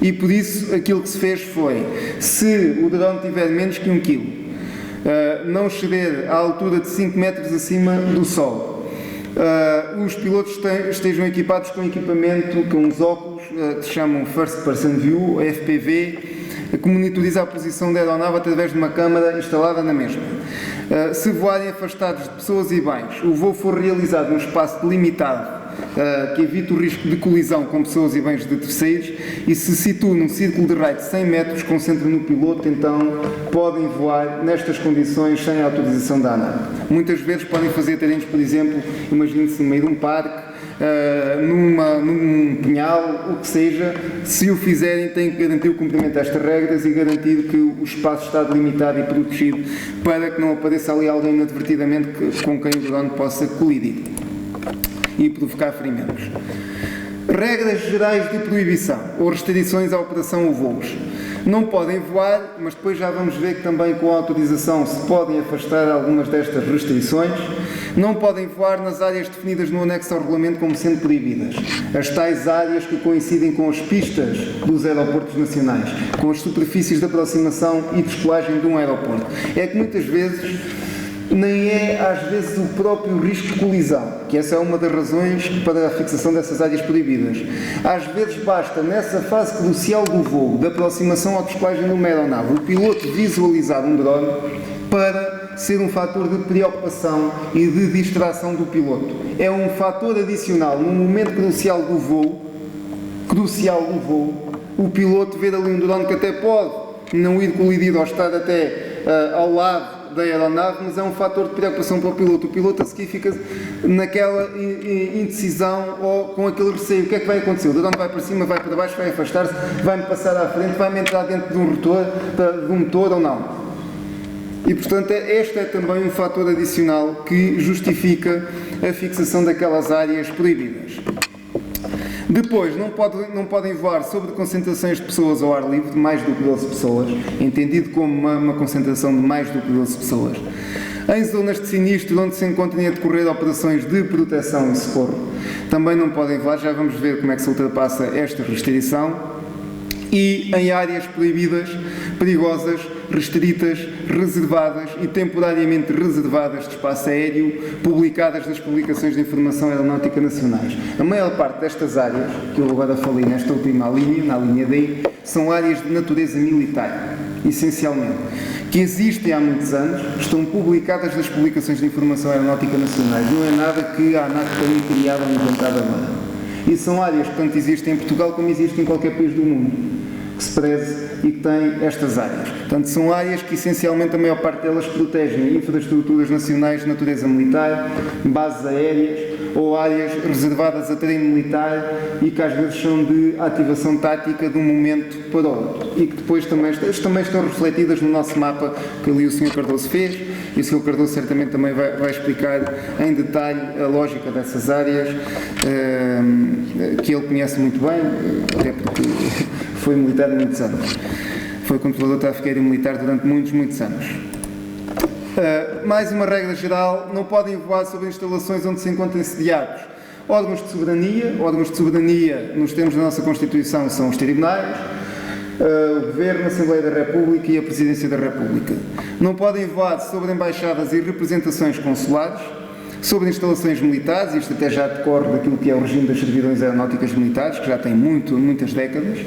E por isso, aquilo que se fez foi, se o drone tiver menos que 1 kg, não exceder a altura de 5 metros acima do solo, os pilotos estejam equipados com equipamento, com uns óculos, que se chamam First Person View, FPV, que monitoriza a posição da aeronave através de uma câmara instalada na mesma. Se voarem afastados de pessoas e bens, o voo for realizado num espaço delimitado, que evite o risco de colisão com pessoas e bens de terceiros, e se situa num círculo de raio de 100 metros, concentra no piloto, então podem voar nestas condições sem autorização da ANAC. Muitas vezes podem fazer treinos, por exemplo, imagine-se no meio de um parque, num pinhal, o que seja. Se o fizerem, têm que garantir o cumprimento destas regras e garantir que o espaço está delimitado e protegido para que não apareça ali alguém inadvertidamente com quem o drone possa colidir. e provocar ferimentos. Regras gerais de proibição ou restrições à operação ou voos. Não podem voar, mas depois já vamos ver que também com a autorização se podem afastar algumas destas restrições. Não podem voar nas áreas definidas no anexo ao regulamento como sendo proibidas. As tais áreas que coincidem com as pistas dos aeroportos nacionais, com as superfícies de aproximação e descolagem de um aeroporto. É que muitas vezes nem é, às vezes, o próprio risco de colisão, que essa é uma das razões para a fixação dessas áreas proibidas. Às vezes basta, nessa fase crucial do voo, de aproximação ou descolagem de uma aeronave, o piloto visualizar um drone para ser um fator de preocupação e de distração do piloto. É um fator adicional, num momento crucial do voo, o piloto ver ali um drone que até pode não ir colidir ou estar até ao lado da aeronave, mas é um fator de preocupação para o piloto. O piloto a seguir fica naquela indecisão ou com aquele receio. O que é que vai acontecer? O drone vai para cima, vai para baixo, vai afastar-se, vai-me passar à frente, vai-me entrar dentro de um motor ou não? E, portanto, este é também um fator adicional que justifica a fixação daquelas áreas proibidas. Depois, não podem voar sobre concentrações de pessoas ao ar livre, de mais do que 12 pessoas, entendido como uma concentração de mais do que 12 pessoas. Em zonas de sinistro, onde se encontrem a decorrer operações de proteção e socorro, também não podem voar, já vamos ver como é que se ultrapassa esta restrição. E em áreas proibidas, perigosas, restritas, reservadas e temporariamente reservadas de espaço aéreo, publicadas nas publicações de informação aeronáutica nacionais. A maior parte destas áreas, que eu agora falei nesta última linha, na linha D, são áreas de natureza militar, essencialmente, que existem há muitos anos, estão publicadas nas publicações de informação aeronáutica nacionais. Não é nada que a ANAC tenha criado ou inventado agora. E são áreas que tanto existem em Portugal como existem em qualquer país do mundo que se preze e que tem estas áreas. Portanto, são áreas que essencialmente a maior parte delas protegem infraestruturas nacionais de natureza militar, bases aéreas ou áreas reservadas a treino militar e que às vezes são de ativação tática de um momento para o outro e que depois também estão refletidas no nosso mapa que ali o Sr. Cardoso fez e o Sr. Cardoso certamente também vai explicar em detalhe a lógica dessas áreas que ele conhece muito bem, até porque foi militar muitos anos. Foi controlador tráfico aéreo militar durante muitos anos. Mais uma regra geral, não podem voar sobre instalações onde se encontrem sediados órgãos de soberania, nos termos da nossa Constituição, são os tribunais, o Governo, a Assembleia da República e a Presidência da República. Não podem voar sobre embaixadas e representações consulares, sobre instalações militares, isto até já decorre daquilo que é o regime das servidões aeronáuticas militares, que já tem muitas décadas.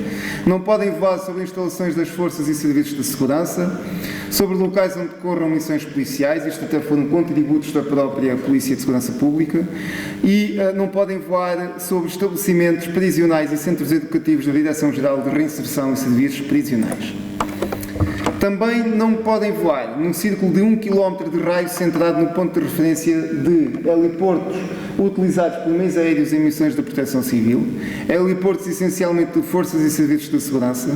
Não podem voar sobre instalações das forças e serviços de segurança, sobre locais onde decorram missões policiais, isto até foram contributos da própria Polícia de Segurança Pública, e não podem voar sobre estabelecimentos prisionais e centros educativos da Direção-Geral de Reinserção e Serviços Prisionais. Também não podem voar num círculo de 1 km de raio centrado no ponto de referência de heliportos utilizados por meios aéreos em missões de proteção civil, heliportos essencialmente de forças e serviços de segurança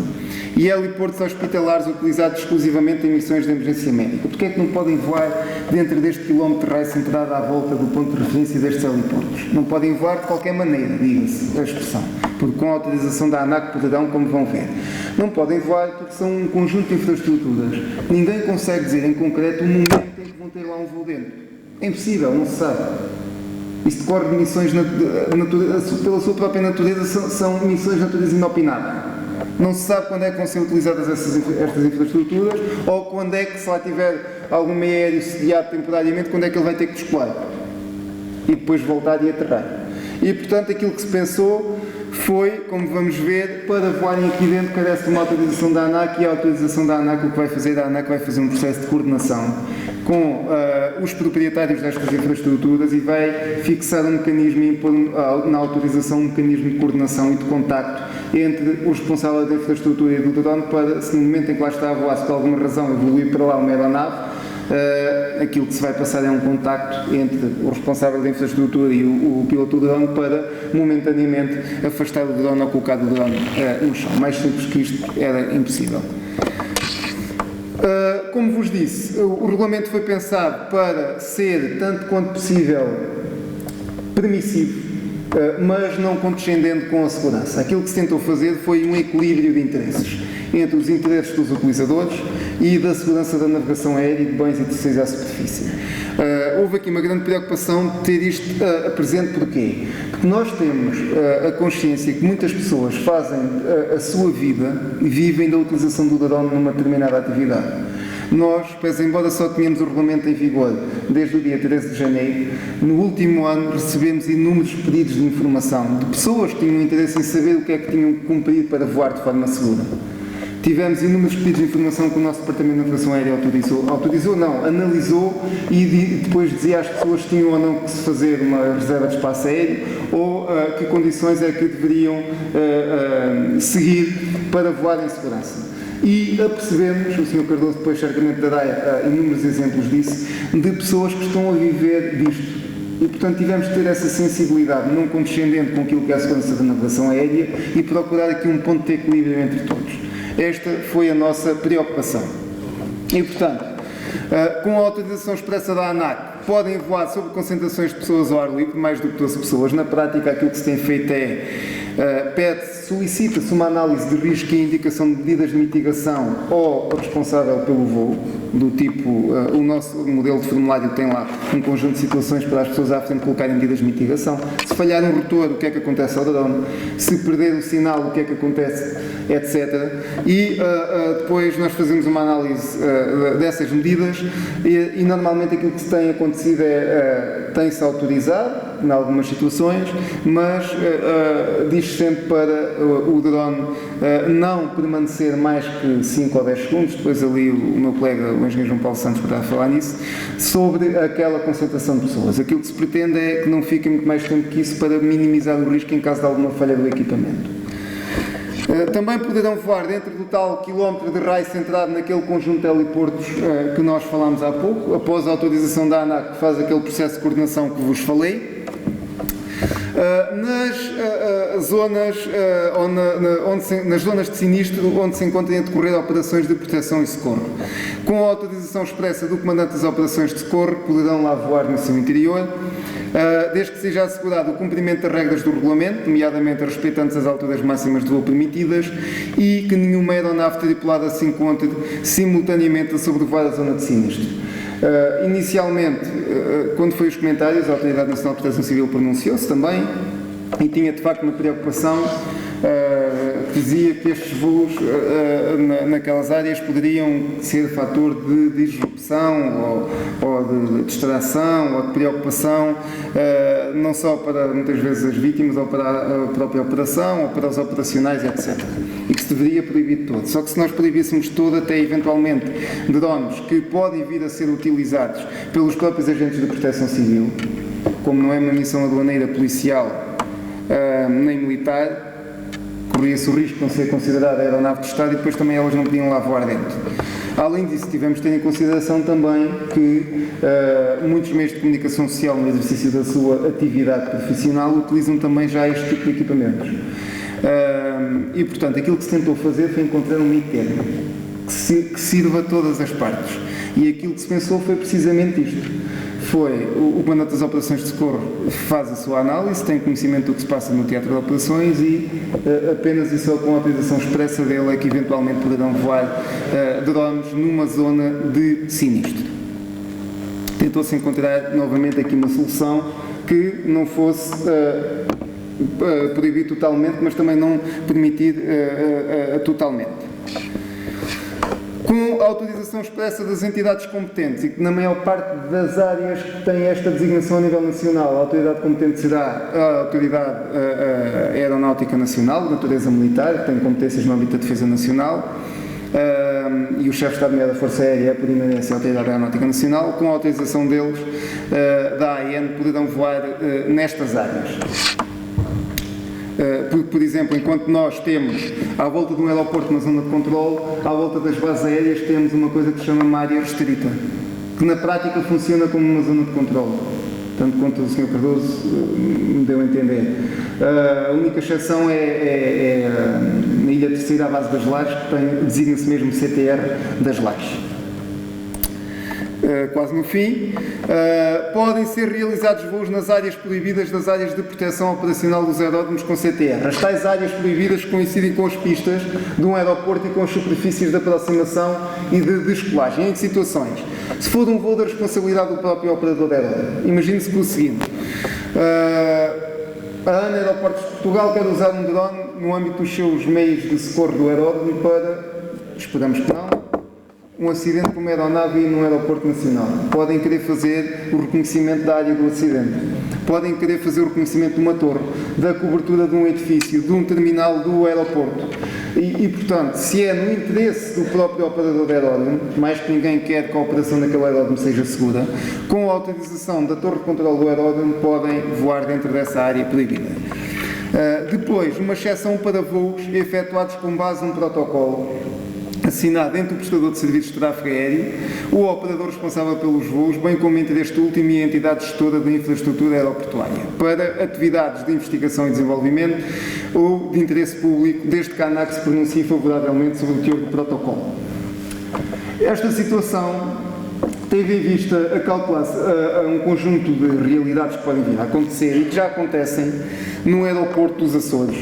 e heliportos hospitalares utilizados exclusivamente em missões de emergência médica. Porquê é que não podem voar dentro deste quilómetro de raio centrado à volta do ponto de referência destes heliportos? Não podem voar de qualquer maneira, diga-se a expressão, porque com a autorização da ANAC poderão, como vão ver. Não podem voar porque são um conjunto de infraestruturas. Ninguém consegue dizer em concreto o momento em que vão ter lá um voo dentro. É impossível, não se sabe. Isso decorre de missões pela sua própria natureza, são missões de natureza inopinada. Não se sabe quando é que vão ser utilizadas estas infraestruturas ou quando é que, se lá tiver algum meio aéreo sediado temporariamente, quando é que ele vai ter que descolar e depois voltar e aterrar. E, portanto, aquilo que se pensou foi, como vamos ver, para voarem aqui dentro carece de uma autorização da ANAC, e a autorização da ANAC, o que vai fazer, a ANAC vai fazer um processo de coordenação com os proprietários destas infraestruturas e vai fixar um mecanismo e impor na autorização um mecanismo de coordenação e de contacto entre o responsável da infraestrutura e do drone para, se no momento em que lá está a voar, se por alguma razão evoluir para lá uma aeronave, aquilo que se vai passar é um contacto entre o responsável da infraestrutura e o piloto do drone para, momentaneamente, afastar o drone ou colocar o drone no chão. Mais simples que isto era impossível. Como vos disse, o regulamento foi pensado para ser, tanto quanto possível, permissivo, mas não condescendendo com a segurança. Aquilo que se tentou fazer foi um equilíbrio de interesses entre os interesses dos utilizadores e da segurança da navegação aérea e de bens e de serviços à superfície. Houve aqui uma grande preocupação de ter isto presente. Porquê? Porque nós temos a consciência que muitas pessoas fazem a sua vida e vivem da utilização do drone numa determinada atividade. Nós, pese embora só tenhamos o regulamento em vigor desde o dia 13 de janeiro, no último ano recebemos inúmeros pedidos de informação de pessoas que tinham interesse em saber o que é que tinham que cumprir para voar de forma segura. Tivemos inúmeros pedidos de informação que o nosso Departamento de Navegação Aérea analisou e depois dizia às pessoas se tinham ou não que se fazer uma reserva de espaço aéreo ou que condições é que deveriam seguir para voar em segurança. E apercebemos, o Sr. Cardoso depois certamente dará inúmeros exemplos disso, de pessoas que estão a viver disto. E, portanto, tivemos de ter essa sensibilidade, não condescendente com aquilo que é a segurança da navegação aérea e procurar aqui um ponto de equilíbrio entre todos. Esta foi a nossa preocupação. E, portanto, com a autorização expressa da ANAC, podem voar sobre concentrações de pessoas ao ar livre, mais do que 12 pessoas. Na prática, aquilo que se tem feito solicita-se uma análise de risco e indicação de medidas de mitigação ao responsável pelo voo, do tipo, o nosso modelo de formulário tem lá um conjunto de situações para as pessoas à frente colocarem medidas de mitigação. Se falhar um rotor, o que é que acontece ao drone? Se perder o sinal, o que é que acontece? Etc. E depois nós fazemos uma análise dessas medidas e normalmente aquilo que se tem acontecido tem-se autorizado em algumas situações, mas diz sempre para o drone não permanecer mais que 5 ou 10 segundos, depois ali o meu colega, o engenheiro João Paulo Santos, poderá falar nisso, sobre aquela concentração de pessoas. Aquilo que se pretende é que não fique muito mais tempo que isso para minimizar o risco em caso de alguma falha do equipamento. Também poderão voar dentro do tal quilómetro de raio centrado naquele conjunto de heliportos que nós falámos há pouco, após a autorização da ANAC, que faz aquele processo de coordenação que vos falei. Nas zonas nas zonas de sinistro onde se encontrem a decorrer operações de proteção e socorro. Com a autorização expressa do Comandante das Operações de Socorro, poderão lá voar no seu interior, desde que seja assegurado o cumprimento das regras do regulamento, nomeadamente respeitantes as alturas máximas de voo permitidas, e que nenhuma aeronave tripulada se encontre simultaneamente a sobrevoar a zona de sinistro. Inicialmente, quando foi os comentários, a Autoridade Nacional de Proteção Civil pronunciou-se também e tinha de facto uma preocupação que dizia que estes voos naquelas áreas poderiam ser fator de disrupção ou de distração ou de preocupação, não só para muitas vezes as vítimas ou para a própria operação ou para os operacionais, etc. E que se deveria proibir todo. Só que se nós proibíssemos todo, até eventualmente drones que podem vir a ser utilizados pelos próprios agentes de proteção civil, como não é uma missão aduaneira, policial nem militar, corria-se o risco de não ser considerada aeronave de Estado e depois também elas não podiam lá voar dentro. Além disso, tivemos de ter em consideração também que muitos meios de comunicação social no exercício da sua atividade profissional utilizam também já este tipo de equipamentos. E, portanto, aquilo que se tentou fazer foi encontrar um meio termo que sirva a todas as partes. E aquilo que se pensou foi precisamente isto. Foi o Comandante das Operações de Socorro faz a sua análise, tem conhecimento do que se passa no teatro de operações e apenas e só com a autorização expressa dele é que eventualmente poderão voar drones numa zona de sinistro. Tentou-se encontrar novamente aqui uma solução que não fosse proibir totalmente, mas também não permitir totalmente. Com a autorização expressa das entidades competentes e que na maior parte das áreas que têm esta designação a nível nacional, a autoridade competente será a Autoridade Aeronáutica Nacional, de natureza militar, que tem competências no âmbito da Defesa Nacional, e o chefe de Estado-Maior da Força Aérea é por inerência a Autoridade Aeronáutica Nacional. Com a autorização deles, da AN, poderão voar nestas áreas. Por exemplo, enquanto nós temos à volta de um aeroporto uma zona de controle, à volta das bases aéreas temos uma coisa que se chama uma área restrita, que na prática funciona como uma zona de controle, tanto quanto o Sr. Cardoso me deu a entender. A única exceção é na Ilha Terceira, à base das Lajes, que designa-se mesmo CTR das Lajes. quase no fim. Podem ser realizados voos nas áreas proibidas das áreas de proteção operacional dos aeródromos com CTR. As tais áreas proibidas coincidem com as pistas de um aeroporto e com as superfícies de aproximação e de descolagem. Em que situações? Se for um voo da responsabilidade do próprio operador aeródromo. Imagine-se que o seguinte: a ANA Aeroportos de Portugal quer usar um drone no âmbito dos seus meios de socorro do aeródromo para, esperamos que não, um acidente com uma aeronave num aeroporto nacional. Podem querer fazer o reconhecimento da área do acidente. Podem querer fazer o reconhecimento de uma torre, da cobertura de um edifício, de um terminal do aeroporto. Portanto, se é no interesse do próprio operador de aeródromo, mais que ninguém quer que a operação daquele aeródromo seja segura, com a autorização da torre de controle do aeródromo, podem voar dentro dessa área proibida. Depois, uma exceção para voos efetuados com base num protocolo assinado entre o prestador de serviços de tráfego aéreo, o operador responsável pelos voos, bem como entre este último e a entidade gestora da infraestrutura aeroportuária, para atividades de investigação e desenvolvimento ou de interesse público, desde que a ANAC se pronuncie favoravelmente sobre o teor do protocolo. Esta situação teve em vista a calcular-se a um conjunto de realidades que podem vir a acontecer e que já acontecem no aeroporto dos Açores,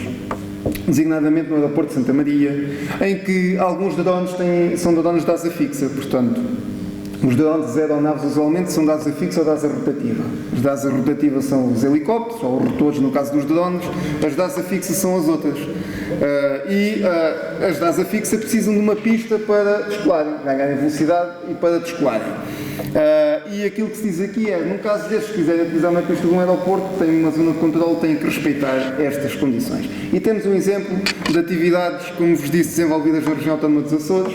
designadamente no aeroporto de Santa Maria, em que alguns drones são drones de asa fixa. Portanto, os drones de aeronaves usualmente são de asa fixa ou de asa rotativa. Os de asa rotativa são os helicópteros, ou rotores no caso dos drones, as de asa fixa são as outras. As de asa fixa precisam de uma pista para descolarem, ganharem velocidade e para descolarem. E aquilo que se diz aqui é, num caso destes, se quiserem utilizar uma pista de um aeroporto, tem uma zona de controle, têm que respeitar estas condições. E temos um exemplo de atividades, como vos disse, desenvolvidas na região autónoma dos Açores,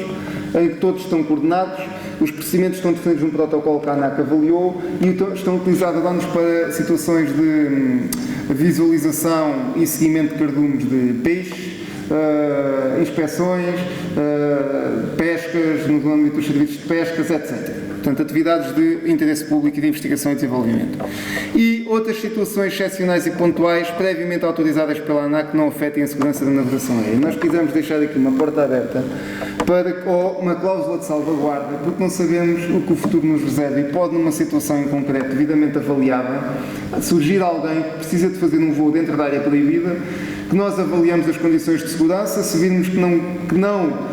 em que todos estão coordenados, os procedimentos estão definidos num protocolo que a ANAC avaliou e estão utilizados drones para situações de visualização e seguimento de cardumes de peixe, inspeções, pescas no âmbito dos serviços de pescas, etc. Portanto, atividades de interesse público e de investigação e desenvolvimento. E outras situações excepcionais e pontuais, previamente autorizadas pela ANAC, que não afetem a segurança da navegação aérea. Nós quisemos deixar aqui uma porta aberta ou uma cláusula de salvaguarda, porque não sabemos o que o futuro nos reserva e pode, numa situação em concreto, devidamente avaliada, surgir alguém que precisa de fazer um voo dentro da área proibida, que nós avaliamos as condições de segurança, se virmos que não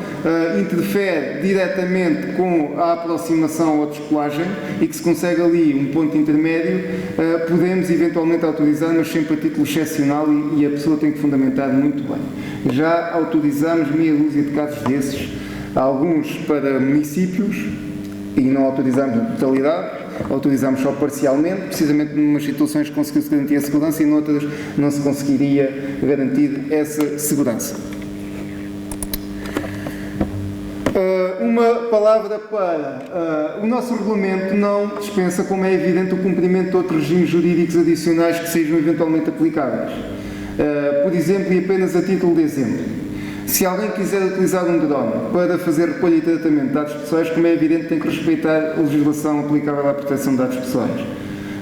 interfere diretamente com a aproximação ou a descolagem e que se consegue ali um ponto intermédio, podemos eventualmente autorizar, mas sempre a título excepcional e a pessoa tem que fundamentar muito bem. Já autorizamos meia dúzia de casos desses, alguns para municípios e não autorizamos na totalidade, autorizamos só parcialmente, precisamente numas situações que conseguiu-se garantir a segurança e noutras não se conseguiria garantir essa segurança. Uma palavra para o nosso regulamento não dispensa, como é evidente, o cumprimento de outros regimes jurídicos adicionais que sejam eventualmente aplicáveis. Por exemplo, e apenas a título de exemplo, se alguém quiser utilizar um drone para fazer recolha e tratamento de dados pessoais, como é evidente, tem que respeitar a legislação aplicável à proteção de dados pessoais.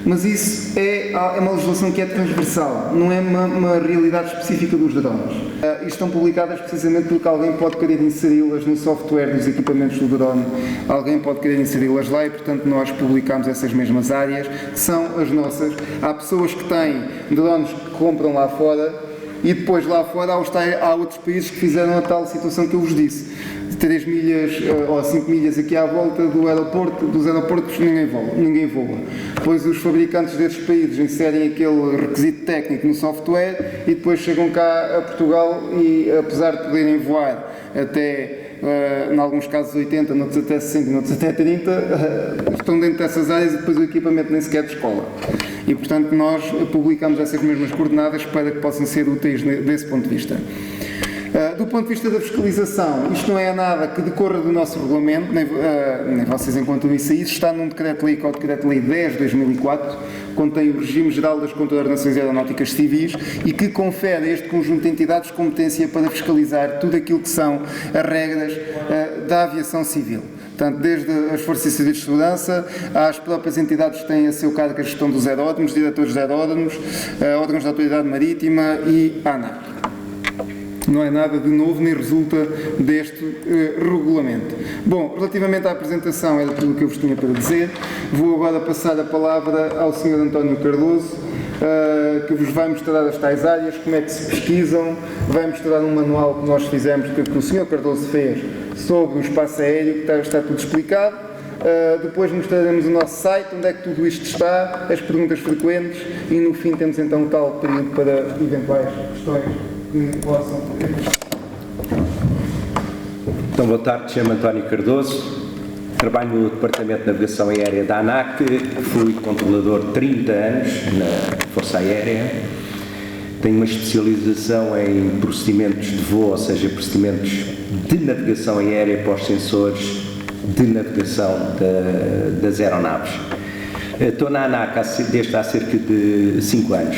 Mas isso é uma legislação que é transversal, não é uma realidade específica dos drones. E estão publicadas precisamente porque alguém pode querer inseri-las no software dos equipamentos do drone, alguém pode querer inseri-las lá e, portanto, nós publicamos essas mesmas áreas, são as nossas. Há pessoas que têm drones que compram lá fora e depois lá fora há outros países que fizeram a tal situação que eu vos disse. 3 milhas ou 5 milhas aqui à volta dos aeroportos ninguém voa. Depois os fabricantes desses países inserem aquele requisito técnico no software e depois chegam cá a Portugal e, apesar de poderem voar até, em alguns casos 80, noutros até 60, noutros até 30, estão dentro dessas áreas e depois o equipamento nem sequer descola. E, portanto, nós publicamos essas mesmas coordenadas para que possam ser úteis desse ponto de vista. Do ponto de vista da fiscalização, isto não é nada que decorra do nosso regulamento, nem vocês encontram isso aí, está num decreto-lei, que é o decreto-lei 10/2004, contém o regime geral das contraordenações aeronáuticas civis e que confere a este conjunto de entidades competência para fiscalizar tudo aquilo que são as regras da aviação civil. Portanto, desde as Forças e Serviços de Segurança, às próprias entidades que têm a seu cargo a gestão dos aeródromos, diretores de aeródromos, órgãos da Autoridade Marítima e a ANAC. Não é nada de novo, nem resulta deste regulamento. Bom, relativamente à apresentação, era tudo o que eu vos tinha para dizer. Vou agora passar a palavra ao Sr. António Cardoso, que vos vai mostrar as tais áreas, como é que se pesquisam, vai mostrar um manual que nós fizemos, que o Sr. Cardoso fez, sobre o espaço aéreo, que está tudo explicado. Depois mostraremos o nosso site, onde é que tudo isto está, as perguntas frequentes, e no fim temos então um tal período para eventuais questões que possam ter. Então, boa tarde, chamo-me António Cardoso, trabalho no Departamento de Navegação Aérea da ANAC, fui controlador 30 anos na Força Aérea, tenho uma especialização em procedimentos de voo, ou seja, procedimentos de navegação aérea para os sensores de navegação das aeronaves. Estou na ANAC desde há cerca de 5 anos.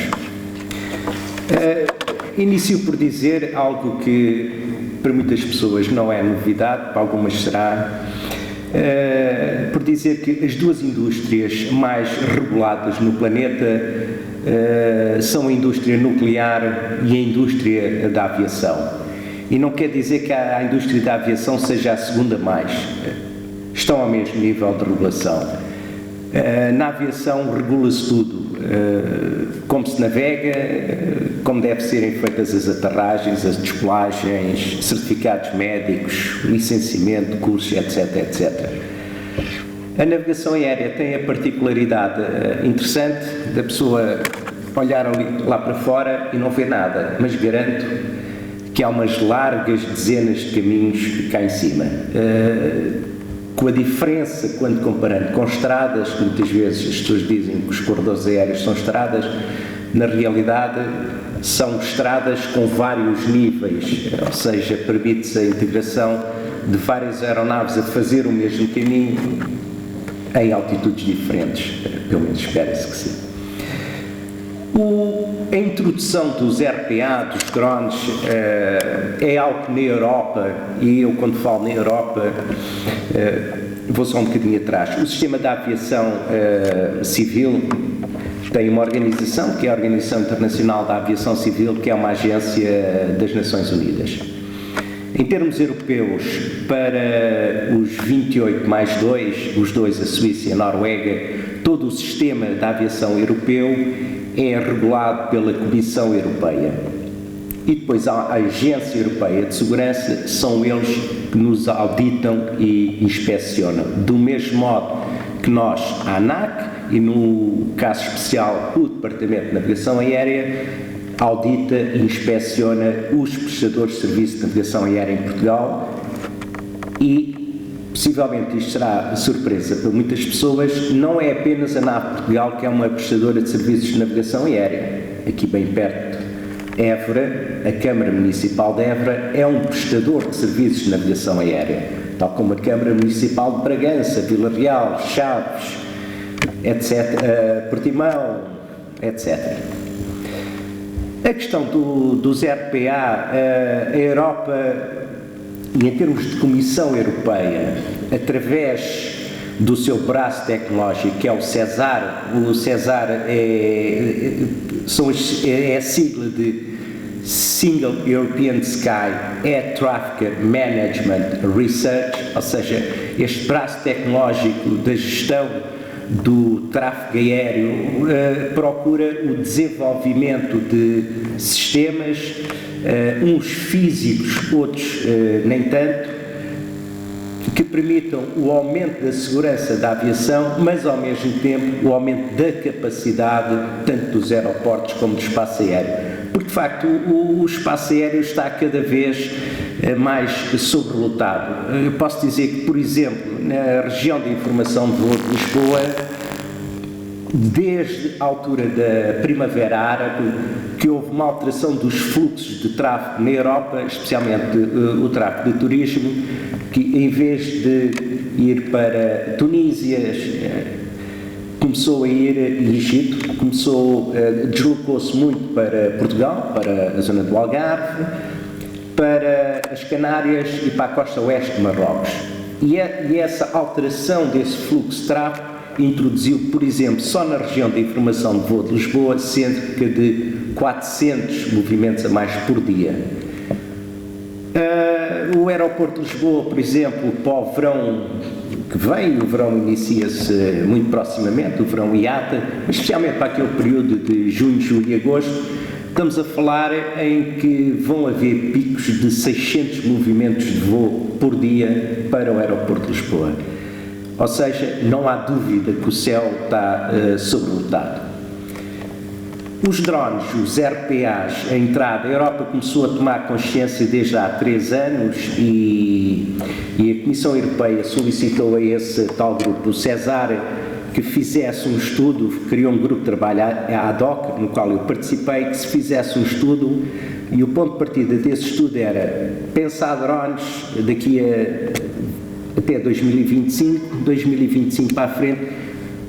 Inicio por dizer algo que para muitas pessoas não é novidade, para algumas será, por dizer que as duas indústrias mais reguladas no planeta são a indústria nuclear e a indústria da aviação. E não quer dizer que a indústria da aviação seja a segunda mais. Estão ao mesmo nível de regulação. Na aviação regula-se tudo, como se navega, como devem serem feitas as aterragens, as despolagens, certificados médicos, licenciamento, cursos, etc, etc. A navegação aérea tem a particularidade interessante da pessoa olhar lá para fora e não ver nada, mas garanto que há umas largas dezenas de caminhos cá em cima. Com a diferença, quando comparando com estradas, que muitas vezes as pessoas dizem que os corredores aéreos são estradas, na realidade são estradas com vários níveis, ou seja, permite-se a integração de várias aeronaves a fazer o mesmo caminho em altitudes diferentes, pelo menos espera-se que sim. A introdução dos RPA, dos drones, é algo que na Europa, e eu quando falo na Europa, vou só um bocadinho atrás, o sistema da aviação civil tem uma organização, que é a Organização Internacional da Aviação Civil, que é uma agência das Nações Unidas. Em termos europeus, para os 28 mais 2, os dois, a Suíça e a Noruega, todo o sistema da aviação europeu é regulado pela Comissão Europeia. E depois a Agência Europeia de Segurança, são eles que nos auditam e inspecionam. Do mesmo modo que nós, a ANAC, e no caso especial o Departamento de Navegação Aérea, audita e inspeciona os prestadores de serviço de navegação aérea em Portugal e, possivelmente isto será surpresa para muitas pessoas, não é apenas a NAV Portugal que é uma prestadora de serviços de navegação aérea. Aqui bem perto, Évora, a Câmara Municipal de Évora é um prestador de serviços de navegação aérea, tal como a Câmara Municipal de Bragança, Vila Real, Chaves, etc., Portimão, etc. A questão dos RPA, a Europa, e em termos de Comissão Europeia, através do seu braço tecnológico, que é o SESAR é a sigla de Single European Sky Air Traffic Management Research, ou seja, este braço tecnológico da gestão do tráfego aéreo procura o desenvolvimento de sistemas, uns físicos, outros nem tanto, que permitam o aumento da segurança da aviação, mas ao mesmo tempo o aumento da capacidade tanto dos aeroportos como do espaço aéreo. Porque de facto o espaço aéreo está cada vez mais sobrelotado. Eu posso dizer que, por exemplo, na região de informação de voo de Lisboa, desde a altura da Primavera Árabe, que houve uma alteração dos fluxos de tráfego na Europa, especialmente o tráfego de turismo, que em vez de ir para Tunísia, começou a ir Egito, deslocou-se muito para Portugal, para a zona do Algarve, para as Canárias e para a costa oeste de Marrocos. E essa alteração desse fluxo de tráfego introduziu, por exemplo, só na região de informação de voo de Lisboa, cerca de 400 movimentos a mais por dia. O aeroporto de Lisboa, por exemplo, para o verão que vem, o verão inicia-se muito proximamente, o verão IATA, especialmente para aquele período de junho, julho e agosto, estamos a falar em que vão haver picos de 600 movimentos de voo por dia para o aeroporto de Lisboa. Ou seja, não há dúvida que o céu está sobrelotado. Os drones, os RPAs, a entrada, a Europa começou a tomar consciência desde há 3 anos e a Comissão Europeia solicitou a esse tal grupo, o CESAR, que fizesse um estudo, criou um grupo de trabalho ad hoc, no qual eu participei, que se fizesse um estudo, e o ponto de partida desse estudo era pensar drones daqui até 2025 para a frente,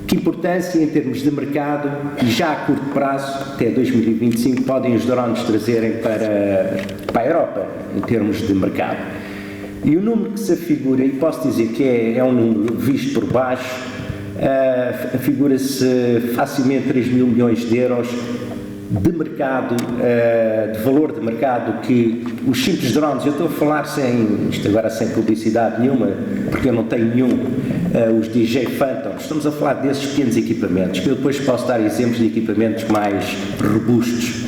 que importância em termos de mercado, e já a curto prazo, até 2025, podem os drones trazerem para a Europa, em termos de mercado. E o número que se afigura, e posso dizer que é um número visto por baixo, afigura-se facilmente 3 mil milhões de euros de mercado, de valor de mercado, que os simples drones, eu estou a falar isto agora sem publicidade nenhuma, porque eu não tenho nenhum, os DJ Phantom, estamos a falar desses pequenos equipamentos, que eu depois posso dar exemplos de equipamentos mais robustos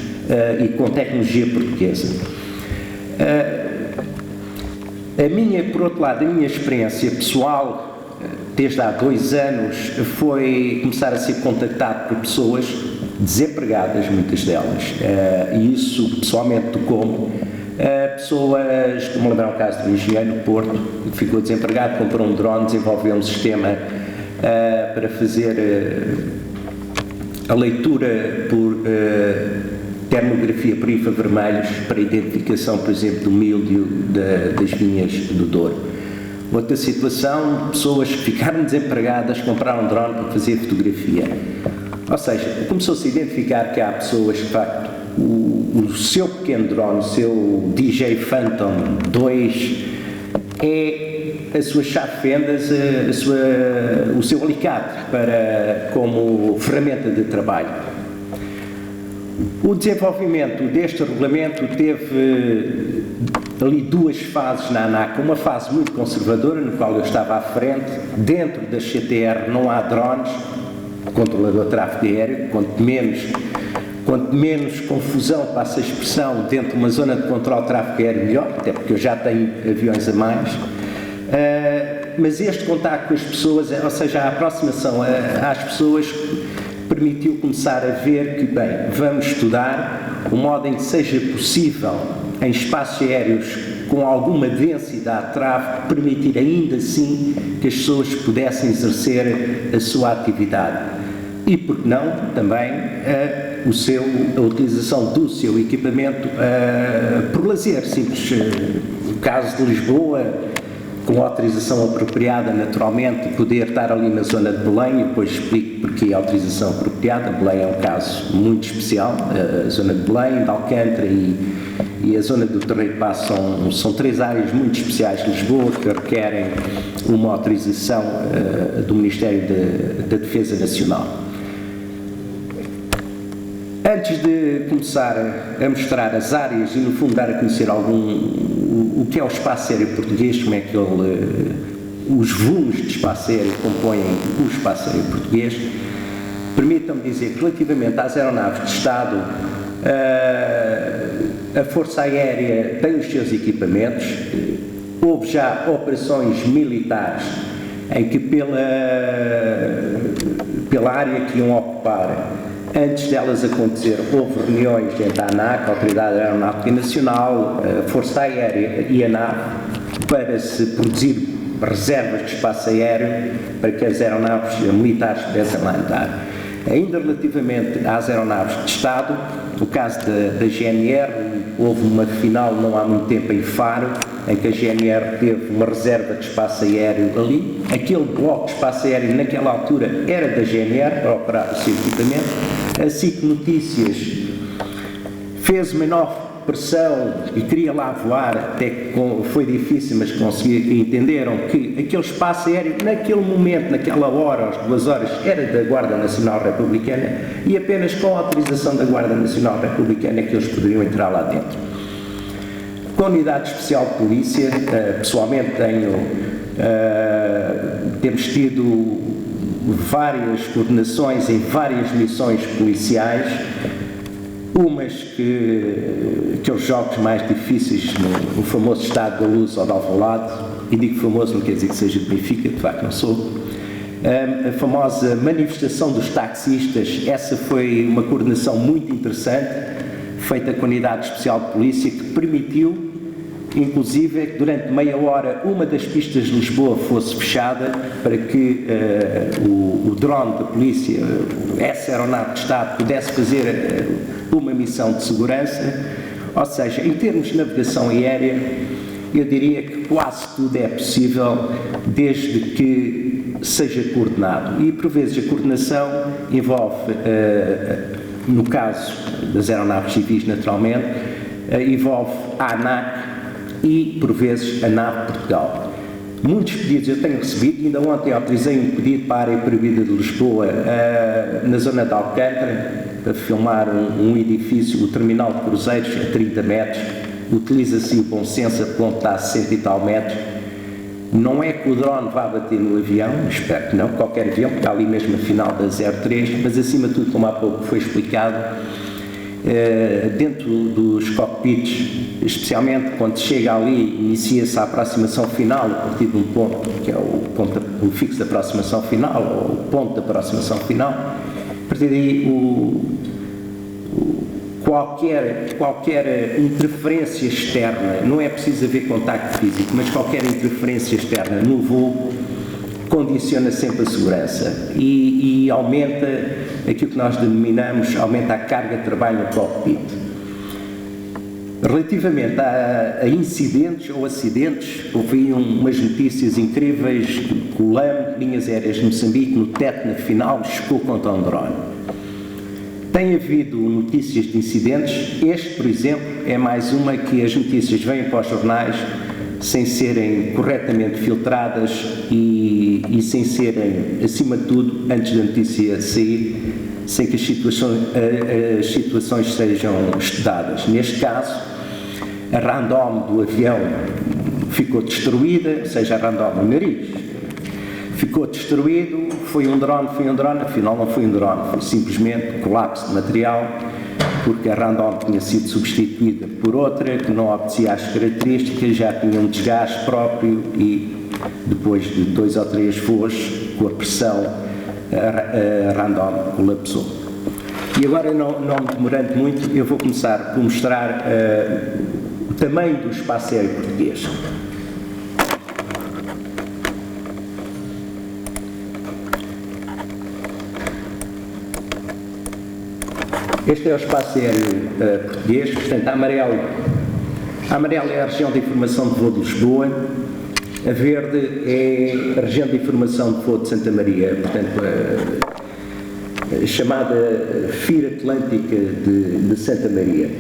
e com tecnologia portuguesa. Por outro lado, a minha experiência pessoal, desde há 2 anos, foi começar a ser contactado por pessoas desempregadas, muitas delas, e isso pessoalmente tocou-me. Pessoas, como lembrar o caso do engenheiro no Porto, que ficou desempregado, comprou um drone, desenvolveu um sistema para fazer a leitura por termografia por infravermelhos para identificação, por exemplo, do míldio das vinhas do Douro. Outra situação, pessoas que ficaram desempregadas, compraram um drone para fazer fotografia. Ou seja, começou-se a identificar que há pessoas que, de facto, o seu pequeno drone, o seu DJ Phantom 2, é a sua chave-fendas, o seu alicate como ferramenta de trabalho. O desenvolvimento deste regulamento teve ali 2 fases na ANAC, uma fase muito conservadora, no qual eu estava à frente. Dentro da CTR não há drones, controlador de tráfego aéreo, quanto menos confusão, passa a expressão, dentro de uma zona de controle de tráfego aéreo, melhor, até porque eu já tenho aviões a mais. Mas este contacto com as pessoas, ou seja, a aproximação às pessoas, permitiu começar a ver que, bem, vamos estudar o modo em que seja possível, em espaços aéreos com alguma densidade de tráfego, permitir ainda assim que as pessoas pudessem exercer a sua atividade. E, por que não, também a utilização do seu equipamento por lazer, simples. No caso de Lisboa, com autorização apropriada, naturalmente, poder estar ali na zona de Belém, e depois explico porque a autorização apropriada. Belém é um caso muito especial, a zona de Belém, de Alcântara e a zona do Terreiro Passo são 3 áreas muito especiais de Lisboa que requerem uma autorização do Ministério da Defesa Nacional. Antes de começar a mostrar as áreas e, no fundo, dar a conhecer o que é o espaço aéreo português, como é que os volumes de espaço aéreo compõem o espaço aéreo português, permitam-me dizer que, relativamente às aeronaves de Estado, a Força Aérea tem os seus equipamentos. Houve já operações militares em que, pela área que iam ocupar, antes delas acontecer, houve reuniões entre a ANAC, a Autoridade Aeronáutica Nacional, a Força Aérea e a ANAV, para se produzir reservas de espaço aéreo para que as aeronaves militares pudessem lá entrar. Ainda relativamente às aeronaves de Estado, no caso da GNR, houve uma final não há muito tempo em Faro, em que a GNR teve uma reserva de espaço aéreo ali. Aquele bloco de espaço aéreo, naquela altura, era da GNR, para operar o seu equipamento. A SIC Notícias fez uma nova pressão e queria lá voar, até que foi difícil, mas entenderam que aquele espaço aéreo, naquele momento, naquela hora, às 2 horas, era da Guarda Nacional Republicana, e apenas com a autorização da Guarda Nacional Republicana é que eles poderiam entrar lá dentro. Com a Unidade Especial de Polícia, pessoalmente temos tido várias coordenações em várias missões policiais, umas que os jogos mais difíceis no famoso Estado da Luz ou de Alvalade, e digo famoso não quer dizer que seja de Benfica, de facto não sou. A famosa manifestação dos taxistas, essa foi uma coordenação muito interessante, feita com a Unidade Especial de Polícia, que permitiu, inclusive, que durante meia hora uma das pistas de Lisboa fosse fechada para que o drone da polícia, essa aeronave de Estado, pudesse fazer uma missão de segurança. Ou seja, em termos de navegação aérea, eu diria que quase tudo é possível, desde que seja coordenado. E, por vezes, a coordenação envolve, no caso das aeronaves civis, naturalmente, envolve a ANAC e, por vezes, a NAV Portugal. Muitos pedidos eu tenho recebido, ainda ontem autorizei um pedido para a área proibida de Lisboa, na zona de Alcântara, para filmar um edifício, o terminal de cruzeiros, a 30 metros, utiliza-se o bom senso, a ponta está a 60 e tal metros. Não é que o drone vá bater no avião, espero que não, qualquer avião, que está ali mesmo a final da 03, mas acima de tudo, como há pouco foi explicado, dentro dos cockpits, especialmente quando chega ali, inicia-se a aproximação final a partir de um ponto, que é o fixo da aproximação final, ou o ponto da aproximação final. A partir daí, qualquer interferência externa, não é preciso haver contacto físico, mas qualquer interferência externa no voo condiciona sempre a segurança e aumenta aquilo que nós denominamos, aumenta a carga de trabalho no cockpit. Relativamente a incidentes ou acidentes, houve umas notícias incríveis que o LAM, Linhas Aéreas de Moçambique, no teto na final, chocou contra um drone. Tem havido notícias de incidentes, este, por exemplo, é mais uma que as notícias vêm para os jornais sem serem corretamente filtradas e sem serem, acima de tudo, antes da notícia sair, sem que as situações sejam estudadas. Neste caso, a random do avião ficou destruída, ou seja, a random, o nariz, ficou destruído, foi um drone, afinal não foi um drone, foi simplesmente colapso de material, porque a random tinha sido substituída por outra que não obedecia às características, já tinha um desgaste próprio e depois de 2 ou 3 voos, com a pressão, a random colapsou. E agora, não me demorando muito, eu vou começar por mostrar o tamanho do espaço aéreo português. Este é o espaço aéreo português, portanto, a amarelo é a região de informação de voo de Lisboa, a verde é a região de informação de voo de Santa Maria, portanto, a chamada FIR Atlântica de Santa Maria.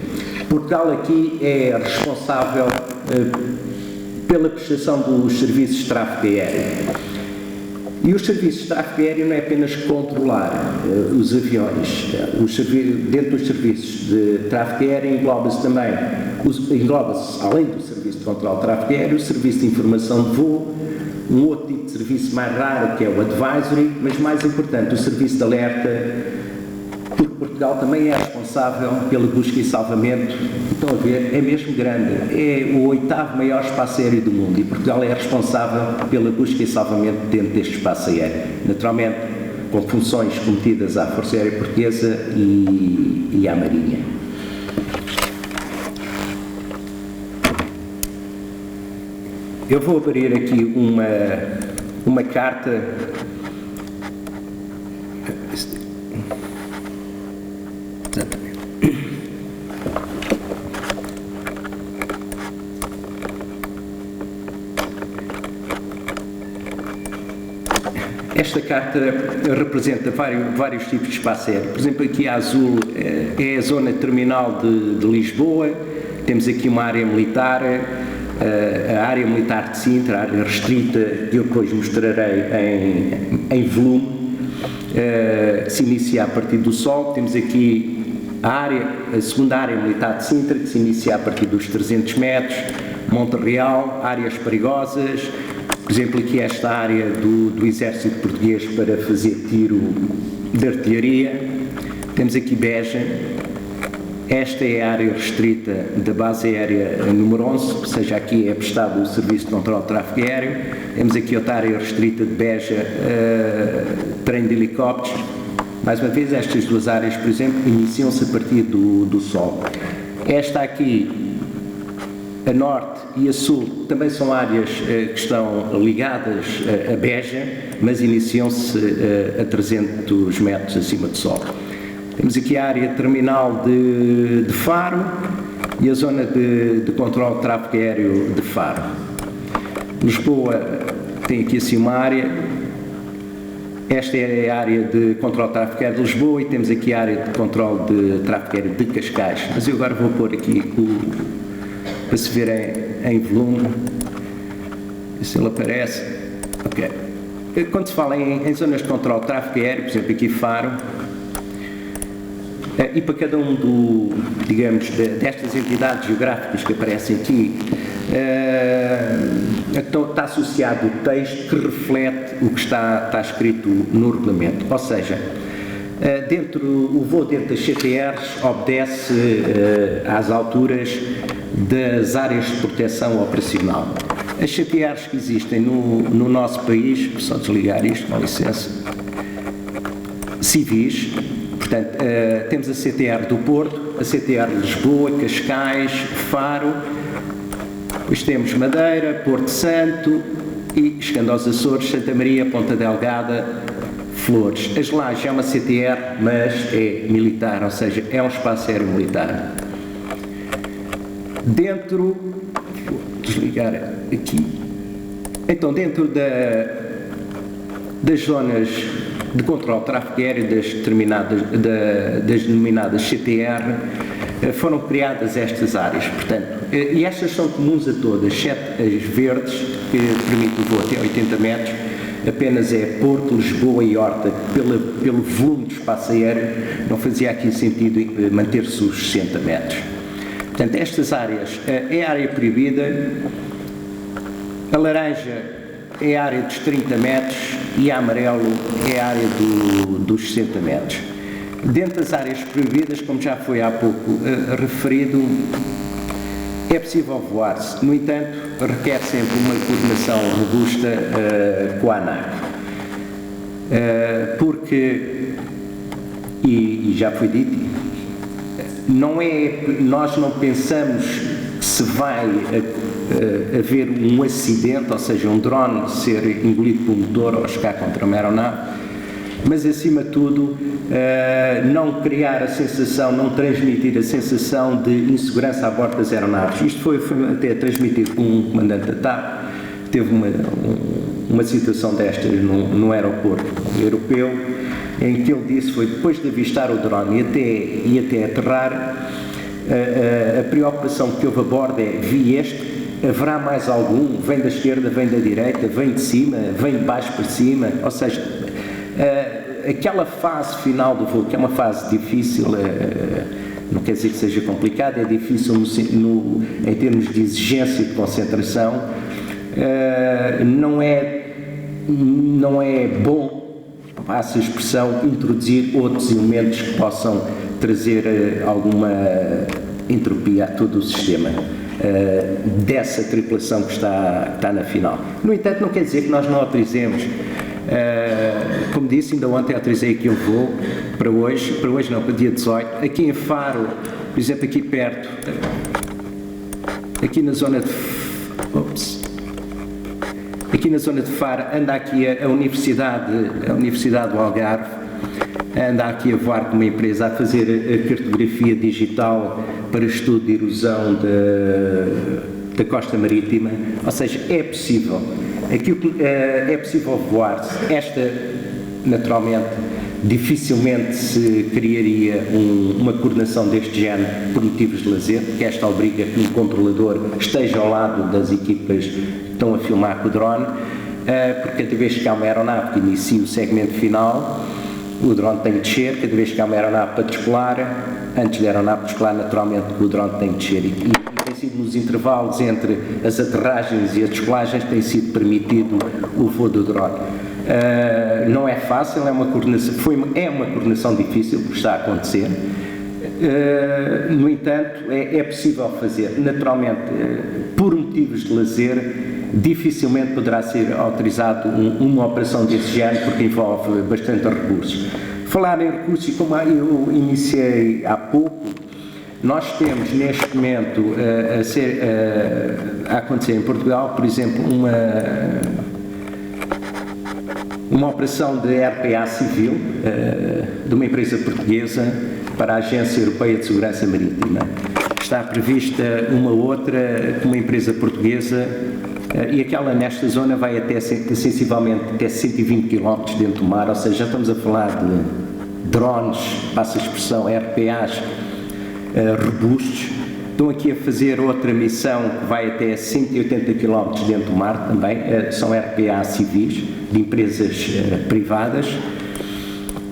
Portugal aqui é responsável pela prestação dos serviços de tráfego aéreo. E os serviços de tráfego aéreo não é apenas controlar os aviões. Dentro dos serviços de tráfego aéreo engloba-se também, além do serviço de controle de tráfego aéreo, o serviço de informação de voo, um outro tipo de serviço mais raro que é o advisory, mas mais importante, o serviço de alerta, porque Portugal também é responsável pela busca e salvamento. Estão a ver, é mesmo grande, é o 8º maior espaço aéreo do mundo e Portugal é responsável pela busca e salvamento dentro deste espaço aéreo. Naturalmente, com funções cometidas à Força Aérea Portuguesa e à Marinha. Eu vou abrir aqui uma carta. Esta carta representa vários tipos de espaço aéreo. Por exemplo, aqui a azul é a zona terminal de Lisboa, temos aqui uma área militar, a área militar de Sintra, a área restrita, que eu depois mostrarei em volume, que se inicia a partir do Sol. Temos aqui A segunda área militar de Sintra, que se inicia a partir dos 300 metros, Monte Real, áreas perigosas, por exemplo, aqui esta área do exército português para fazer tiro de artilharia. Temos aqui Beja. Esta é a área restrita da base aérea número 11, ou seja, aqui é prestado o serviço de controle de tráfego aéreo. Temos aqui outra área restrita de Beja, treino de helicópteros. Mais uma vez, estas duas áreas, por exemplo, iniciam-se a partir do Sol. Esta aqui, a norte e a sul, também são áreas que estão ligadas a Beja, mas iniciam-se a 300 metros acima do Sol. Temos aqui a área terminal de Faro e a zona de controle de tráfego aéreo de Faro. Lisboa tem aqui assim uma área. Esta é a área de controle de tráfego aéreo de Lisboa e temos aqui a área de controle de tráfego aéreo de Cascais. Mas eu agora vou pôr aqui para se ver em volume, se ele aparece. Ok. Quando se fala em zonas de controle de tráfego aéreo, por exemplo aqui Faro, e para cada digamos, destas entidades geográficas que aparecem aqui, está associado o texto que reflete o que está escrito no regulamento. Ou seja, o voo dentro das CTRs obedece às alturas das áreas de proteção operacional. As CTRs que existem no nosso país, vou só desligar isto, com licença, civis. Portanto, temos a CTR do Porto, a CTR de Lisboa, Cascais, Faro, depois temos Madeira, Porto Santo e, chegando aos Açores, Santa Maria, Ponta Delgada, Flores. As Lajes é uma CTR, mas é militar, ou seja, é um espaço aéreo militar. Vou desligar aqui. Então, dentro das zonas de controle de tráfego aéreo das denominadas CTR, foram criadas estas áreas, portanto, e estas são comuns a todas, exceto as verdes, que permitem o voo até 80 metros, apenas é Porto, Lisboa e Horta, pelo volume do espaço aéreo, não fazia aqui sentido manter-se os 60 metros. Portanto, estas áreas é a área proibida, a laranja é a área dos 30 metros e a amarelo é a área dos 60 metros. Dentro das áreas proibidas, como já foi há pouco referido, é possível voar-se. No entanto, requer sempre uma coordenação robusta com a ANAC. Porque, e já foi dito, nós não pensamos que se vai haver um acidente, ou seja, um drone ser engolido por um motor ou chocar contra uma aeronave, mas acima de tudo não criar a sensação, não transmitir a sensação de insegurança a bordo das aeronaves. Isto foi até transmitido por um comandante da TAP, teve uma situação destas no aeroporto europeu, em que ele disse, foi depois de avistar o drone e até aterrar, a preocupação que houve a bordo é: vi este, haverá mais algum? Vem da esquerda, vem da direita, vem de cima, vem de baixo para cima? Ou seja, aquela fase final do voo, que é uma fase difícil, não quer dizer que seja complicada, é difícil em termos de exigência de concentração, não é bom, passa a expressão, introduzir outros elementos que possam trazer alguma entropia a todo o sistema dessa tripulação que está na final. No entanto, não quer dizer que nós não autorizemos. Como disse, ainda ontem autorizei aqui um voo para hoje não, para dia 18, aqui em Faro, por exemplo, aqui perto, aqui na zona de Faro, anda aqui a Universidade do Algarve, anda aqui a voar com uma empresa a fazer a cartografia digital para estudo de erosão da costa marítima, ou seja, é possível. É possível voar-se. Esta, naturalmente, dificilmente se criaria uma coordenação deste género por motivos de lazer, porque esta obriga que um controlador esteja ao lado das equipas que estão a filmar com o drone, porque cada vez que há uma aeronave que inicia o segmento final, o drone tem de descer, cada vez que há uma aeronave para descolar, antes da aeronave descolar, naturalmente o drone tem de descer. E tem sido nos intervalos entre as aterragens e as descolagens tem sido permitido o voo do drone. Não é fácil, é uma coordenação difícil que está a acontecer. No entanto, é possível fazer. Naturalmente, por motivos de lazer, dificilmente poderá ser autorizado uma operação desse género, porque envolve bastante recursos. Falar em recursos, como eu iniciei há pouco, nós temos neste momento a acontecer em Portugal, por exemplo, uma operação de RPA civil de uma empresa portuguesa para a Agência Europeia de Segurança Marítima. Está prevista uma outra com uma empresa portuguesa e aquela nesta zona vai até sensivelmente até 120 km dentro do mar, ou seja, já estamos a falar de drones, passa a expressão, RPAs robustos. Estão aqui a fazer outra missão que vai até 180 km dentro do mar também, são RPA civis de empresas privadas,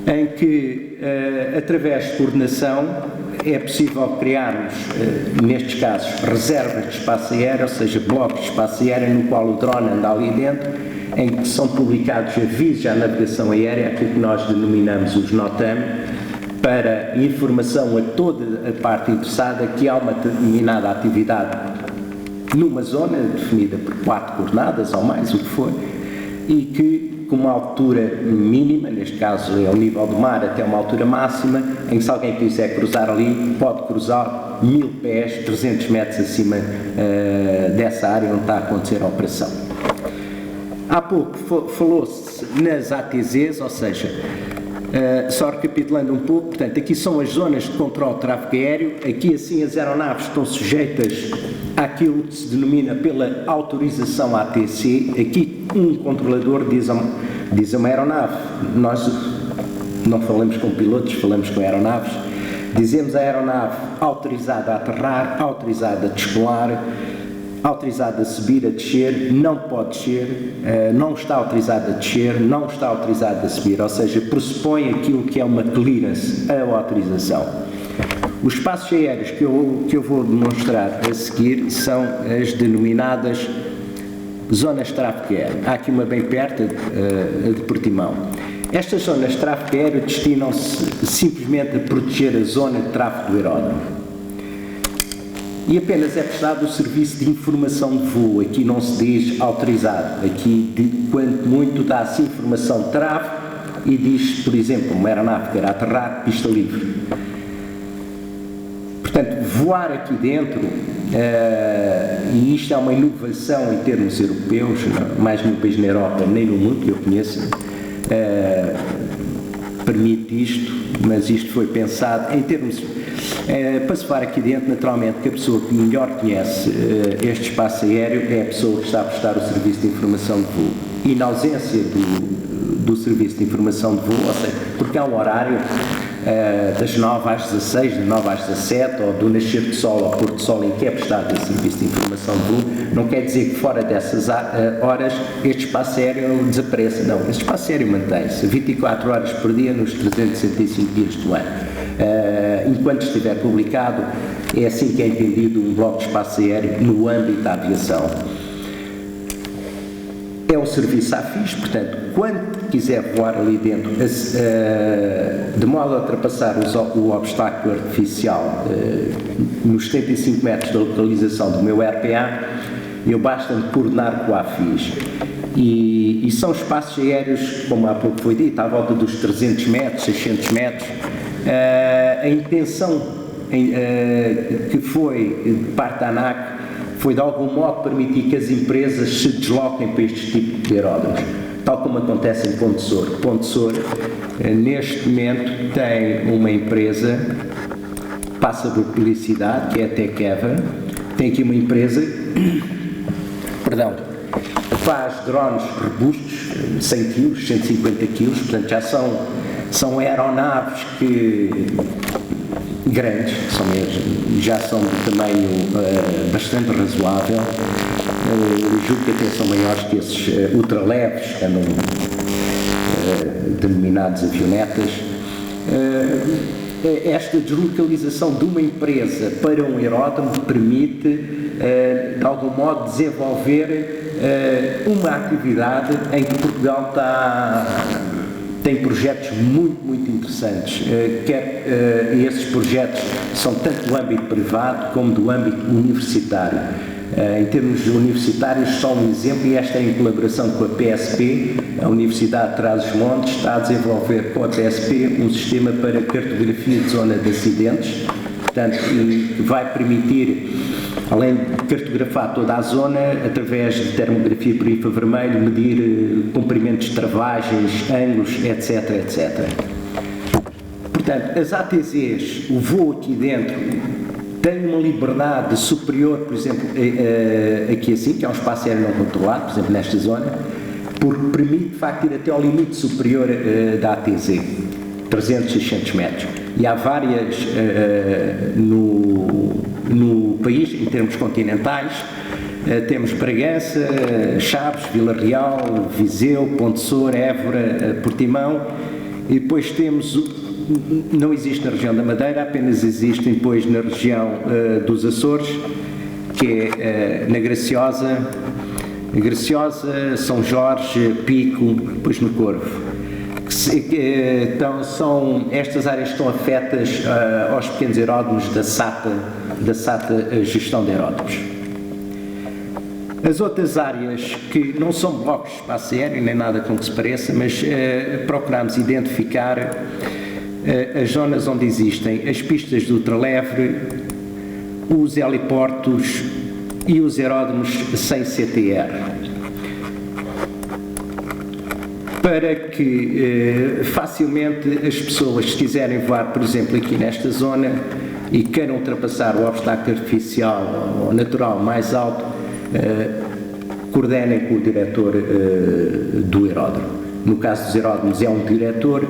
em que através de coordenação é possível criarmos, nestes casos, reservas de espaço aéreo, ou seja, blocos de espaço aéreo no qual o drone anda ali dentro, em que são publicados avisos à navegação aérea, aquilo que nós denominamos os NOTAM, para informação a toda a parte interessada que há uma determinada atividade numa zona definida por 4 coordenadas ou mais, o que for, e que com uma altura mínima, neste caso é o nível do mar até uma altura máxima, em que se alguém quiser cruzar ali, pode cruzar 1000 pés, 300 metros acima dessa área onde está a acontecer a operação. Há pouco falou-se nas ATZs, ou seja, só recapitulando um pouco, portanto, aqui são as zonas de controle de tráfego aéreo, aqui assim as aeronaves estão sujeitas àquilo que se denomina pela autorização ATC, aqui um controlador diz a uma aeronave, nós não falamos com pilotos, falamos com aeronaves, dizemos a aeronave autorizada a aterrar, autorizada a descolar, autorizada a subir, a descer, não pode descer, não está autorizada a descer, não está autorizada a subir, ou seja, pressupõe aquilo que é uma clearance, a autorização. Os espaços aéreos que eu vou demonstrar a seguir são as denominadas zonas de tráfego aéreo. Há aqui uma bem perto, a de Portimão. Estas zonas de tráfego aéreo destinam-se simplesmente a proteger a zona de tráfego do aeródromo. E apenas é prestado o serviço de informação de voo, aqui não se diz autorizado, aqui quanto muito dá-se informação de tráfego e diz, por exemplo, uma aeronave quer aterrar, pista livre. Portanto, voar aqui dentro, e isto é uma inovação em termos europeus, mais nenhum país na Europa nem no mundo que eu conheça, permite isto, mas isto foi pensado em termos... para se voar aqui dentro, naturalmente, que a pessoa que melhor conhece este espaço aéreo é a pessoa que está a prestar o serviço de informação de voo. E na ausência do serviço de informação de voo, ou seja, porque há um horário das 9 às 16, de 9 às 17, ou do nascer do sol ao pôr do sol em que é prestado esse serviço de informação de voo, não quer dizer que fora dessas horas este espaço aéreo desapareça. Não, este espaço aéreo mantém-se 24 horas por dia nos 365 dias do ano. Enquanto estiver publicado, é assim que é entendido um bloco de espaço aéreo no âmbito da aviação. É o serviço AFIS, portanto, quando quiser voar ali dentro, de modo a ultrapassar o obstáculo artificial nos 75 metros da localização do meu RPA, eu basta-me coordenar com o AFIS. E são espaços aéreos, como há pouco foi dito, à volta dos 300 metros, 600 metros. A intenção que foi de parte da ANAC foi de algum modo permitir que as empresas se desloquem para estes tipos de aeródromos, tal como acontece em Ponte Sor. Ponte Sor, neste momento, tem uma empresa, passa por publicidade, que é a TechEver, tem aqui uma empresa, faz drones robustos, 100 kg, 150 kg, portanto já são aeronaves grandes, já são de tamanho bastante razoável, julgo que até são maiores que esses ultraleves que andam denominados avionetas. Esta deslocalização de uma empresa para um aeródromo permite, de algum modo, desenvolver uma atividade em que Portugal tem projetos muito interessantes. Esses projetos são tanto do âmbito privado como do âmbito universitário. Em termos universitários, só um exemplo, e esta é em colaboração com a PSP, a Universidade de Trás-os-Montes está a desenvolver com a PSP um sistema para cartografia de zona de acidentes, portanto, que vai permitir, além de cartografar toda a zona, através de termografia por infravermelho, medir comprimentos de travagens, ângulos, etc. Portanto, as ATZs, o voo aqui dentro, tem uma liberdade superior, por exemplo, aqui assim, que é um espaço aéreo não controlado, por exemplo, nesta zona, porque permite, de facto, ir até ao limite superior da ATZ, 300, 600 metros. E há várias no país, em termos continentais. Temos Bragança, Chaves, Vila Real, Viseu, Ponte Soura, Évora, Portimão, e depois temos... Não existe na região da Madeira, apenas existem depois na região dos Açores, que é na Graciosa, São Jorge, Pico, depois no Corvo. Então, estas áreas estão afetas aos pequenos aeródromos da SATA Gestão de Aeródromos. As outras áreas, que não são blocos de espaço aéreo, nem nada com que se pareça, mas procuramos identificar as zonas onde existem as pistas de ultraleve, os heliportos e os aeródromos sem CTR, para que facilmente as pessoas, se quiserem voar, por exemplo, aqui nesta zona e queiram ultrapassar o obstáculo artificial ou natural mais alto, coordenem com o diretor do aeródromo. No caso dos aeródromos é um diretor.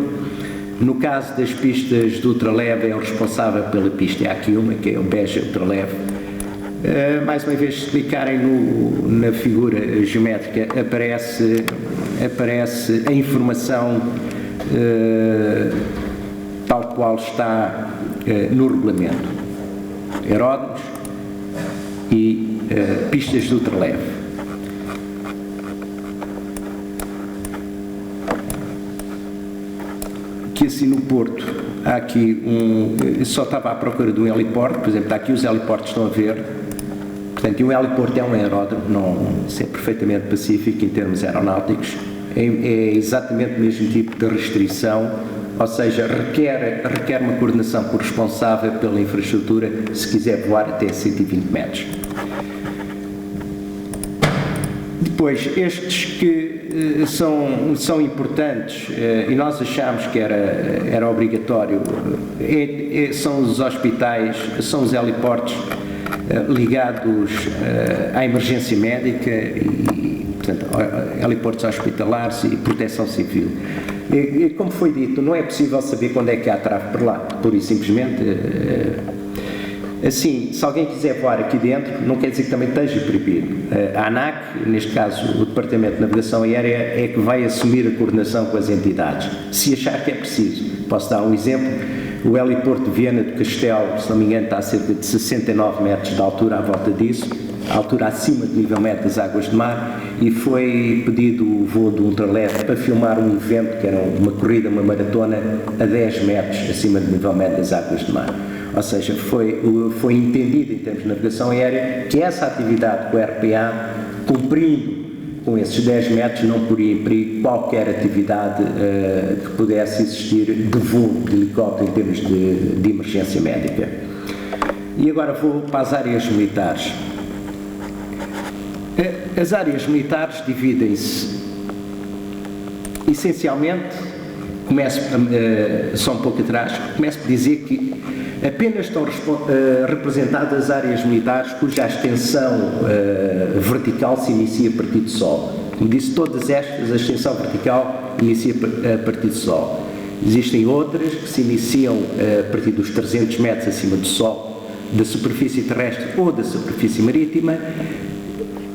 No caso das pistas de ultraleve, é o responsável pela pista. Há aqui uma, que é o Beja Ultraleve. Mais uma vez, se clicarem na figura geométrica, aparece a informação tal qual está no regulamento. Aeródromos e pistas de ultraleve. Que assim no Porto há aqui só estava à procura de um heliporto, por exemplo, está aqui os heliportos, estão a ver, portanto, e um heliporto é um aeródromo, não, isso é perfeitamente pacífico em termos aeronáuticos, é exatamente o mesmo tipo de restrição, ou seja, requer uma coordenação por responsável pela infraestrutura se quiser voar até 120 metros. Depois, estes que são importantes e nós achámos que era obrigatório, são os hospitais, são os heliportos ligados à emergência médica e, portanto, heliportos hospitalares e proteção civil. E, como foi dito, não é possível saber quando é que há tráfego por lá, pura e simplesmente. Assim, se alguém quiser voar aqui dentro, não quer dizer que também esteja proibido. A ANAC, neste caso o Departamento de Navegação Aérea, é que vai assumir a coordenação com as entidades, se achar que é preciso. Posso dar um exemplo: o heliporto de Viana do Castelo, se não me engano, está a cerca de 69 metros de altura à volta disso, a altura acima do nível médio das águas de mar, e foi pedido o voo do ultraleve para filmar um evento que era uma corrida, uma maratona, a 10 metros acima do nível médio das águas de mar. Ou seja, foi entendido em termos de navegação aérea que essa atividade com o RPA, cumprindo com esses 10 metros, não poria em perigo qualquer atividade que pudesse existir de voo de helicóptero em termos de emergência médica. E agora vou para as áreas militares. As áreas militares dividem-se essencialmente, só um pouco atrás, começo por dizer que apenas estão representadas as áreas militares cuja extensão vertical se inicia a partir do Sol. Como disse, todas estas, a extensão vertical inicia a partir do Sol. Existem outras que se iniciam a partir dos 300 metros acima do Sol, da superfície terrestre ou da superfície marítima.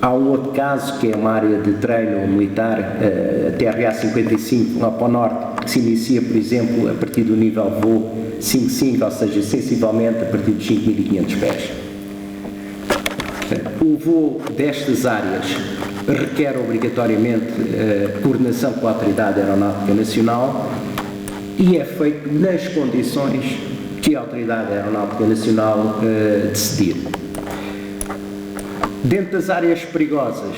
Há um outro caso, que é uma área de treino militar, a TRA 55, lá para o norte, que se inicia, por exemplo, a partir do nível voo 5.5, ou seja, sensivelmente a partir dos 5.500 pés. O voo destas áreas requer obrigatoriamente coordenação com a Autoridade Aeronáutica Nacional e é feito nas condições que a Autoridade Aeronáutica Nacional decidir. Dentro das áreas perigosas,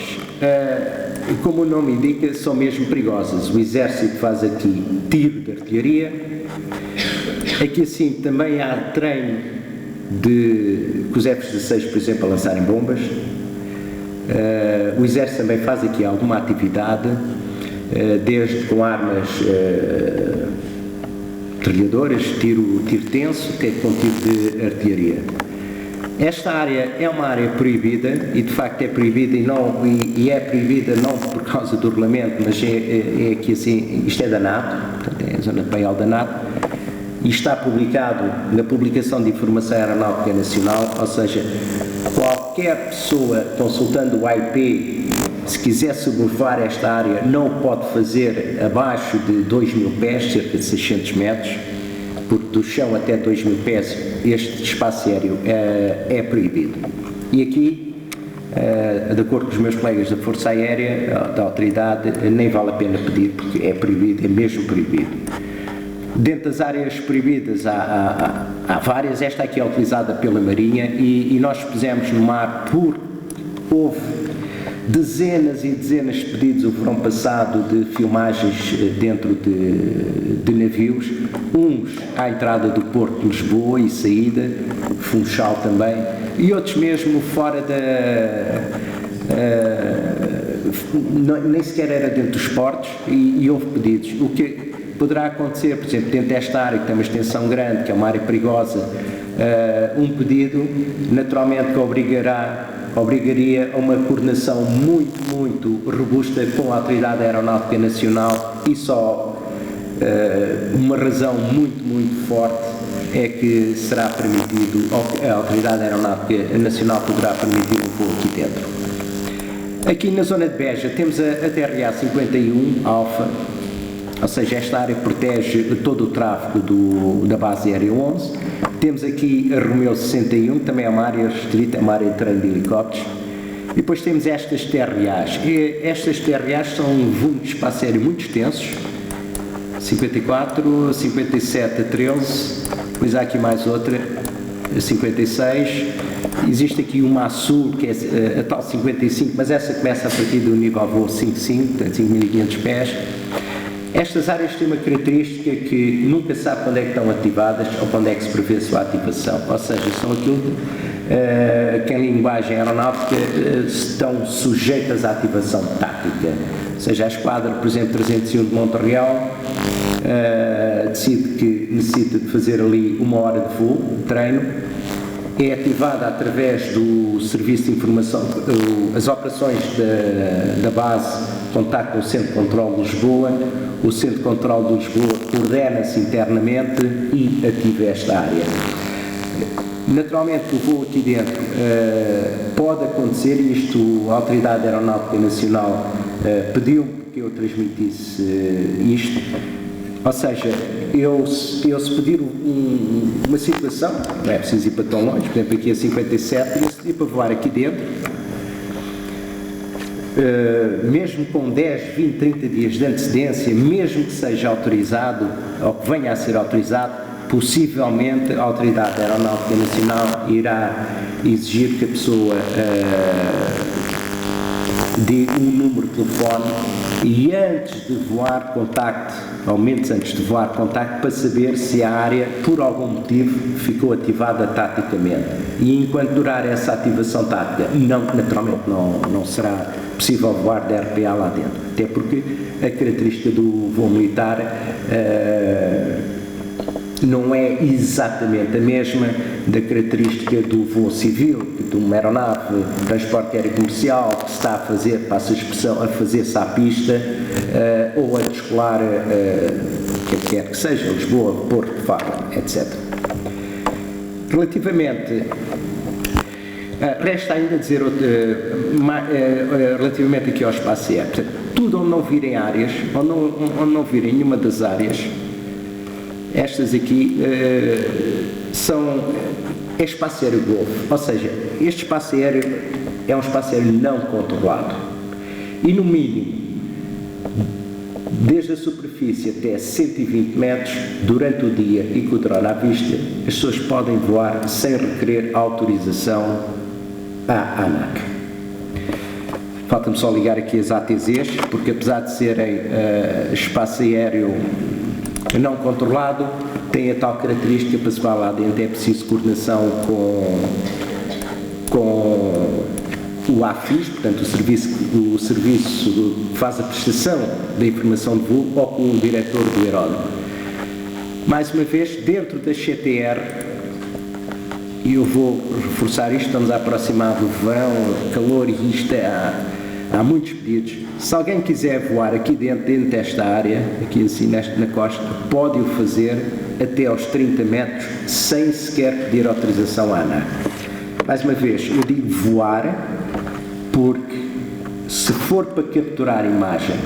como o nome indica, são mesmo perigosas. O Exército faz aqui tiro de artilharia. Aqui assim também há treino com os F-16, por exemplo, a lançarem bombas. O Exército também faz aqui alguma atividade, desde com armas trilhadoras, tiro tenso, até com tiro de artilharia. Esta área é uma área proibida e de facto é proibida e é proibida não por causa do regulamento, mas é aqui assim, isto é da NATO, portanto é a zona de paiol da NATO, e está publicado na Publicação de Informação Aeronáutica Nacional, ou seja, qualquer pessoa consultando o IP, se quiser sobrevoar esta área, não o pode fazer abaixo de 2.000 pés, cerca de 600 metros, porque do chão até 2.000 pés este espaço aéreo é proibido. E aqui, de acordo com os meus colegas da Força Aérea, da Autoridade, nem vale a pena pedir, porque é proibido, é mesmo proibido. Dentro das áreas proibidas há várias, esta aqui é utilizada pela Marinha e nós pusemos no mar porque houve dezenas e dezenas de pedidos o verão passado de filmagens dentro de navios, uns à entrada do Porto de Lisboa e saída, Funchal também, e outros mesmo fora nem sequer era dentro dos portos e houve pedidos. O que poderá acontecer, por exemplo, dentro desta área que tem uma extensão grande, que é uma área perigosa, um pedido naturalmente que obrigaria a uma coordenação muito robusta com a Autoridade Aeronáutica Nacional e só uma razão muito forte é que será permitido, ou a Autoridade Aeronáutica Nacional poderá permitir um voo aqui dentro. Aqui na zona de Beja temos a TRA 51 Alfa, ou seja, esta área protege todo o tráfego da base aérea 11. Temos aqui a Romeu 61, que também é uma área restrita, é uma área de treino de helicópteros. E depois temos estas TRAs. Estas TRAs são volumes de espaço aéreo muito extensos, 54, 57 a 13, depois há aqui mais outra, a 56. Existe aqui uma azul, que é a tal 55, mas essa começa a partir do nível voo 55, portanto 5.500 pés. Estas áreas têm uma característica que nunca se sabe quando é que estão ativadas ou quando é que se prevê a sua ativação, ou seja, são aquilo que em linguagem aeronáutica estão sujeitas à ativação tática, ou seja, a esquadra, por exemplo, 301 de Montreal decide que necessita de fazer ali 1 hora de voo, treino, é ativada através do Serviço de Informação, as operações da base contactam o Centro de Controlo de Lisboa, o Centro de Controlo de Lisboa coordena-se internamente e ativa esta área. Naturalmente o voo aqui dentro pode acontecer, isto a Autoridade Aeronáutica Nacional pediu que eu transmitisse isto, ou seja, eu se pedir uma situação, não é preciso ir para tão longe, por exemplo aqui a 57, eu se pedir para voar aqui dentro, mesmo com 10, 20, 30 dias de antecedência, mesmo que seja autorizado, ou que venha a ser autorizado, possivelmente a Autoridade Aeronáutica Nacional irá exigir que a pessoa dê um número de telefone e antes de voar contacte, ou menos antes de voar contacte, para saber se a área, por algum motivo, ficou ativada taticamente. E enquanto durar essa ativação tática, naturalmente não será possível voar de RPA lá dentro, até porque a característica do voo militar não é exatamente a mesma da característica do voo civil, de uma aeronave de transporte aéreo comercial que se está a fazer, passa a expressão, a fazer-se à pista ou a descolar, quer que seja, Lisboa, Porto, Faro, etc. Relativamente Resta ainda dizer relativamente aqui ao espaço aéreo. Portanto, tudo onde não virem áreas, onde não virem nenhuma das áreas, estas aqui é espaço aéreo Golfo, ou seja, este espaço aéreo é um espaço aéreo não controlado e no mínimo, desde a superfície até 120 metros, durante o dia e com o drone à vista, as pessoas podem voar sem requerer autorização à ANAC. Falta-me só ligar aqui as ATZs, porque apesar de serem espaço aéreo não controlado, tem a tal característica para se voar lá dentro, é preciso coordenação com o AFIS, portanto o serviço que faz a prestação da informação de voo, ou com o diretor do aeródromo. Mais uma vez, dentro da CTR, e eu vou reforçar isto, estamos a aproximar do verão, calor, e isto há muitos pedidos. Se alguém quiser voar aqui dentro desta área, aqui assim na costa, pode o fazer até aos 30 metros, sem sequer pedir autorização à ANAC. Mais uma vez, eu digo voar, porque se for para capturar imagem,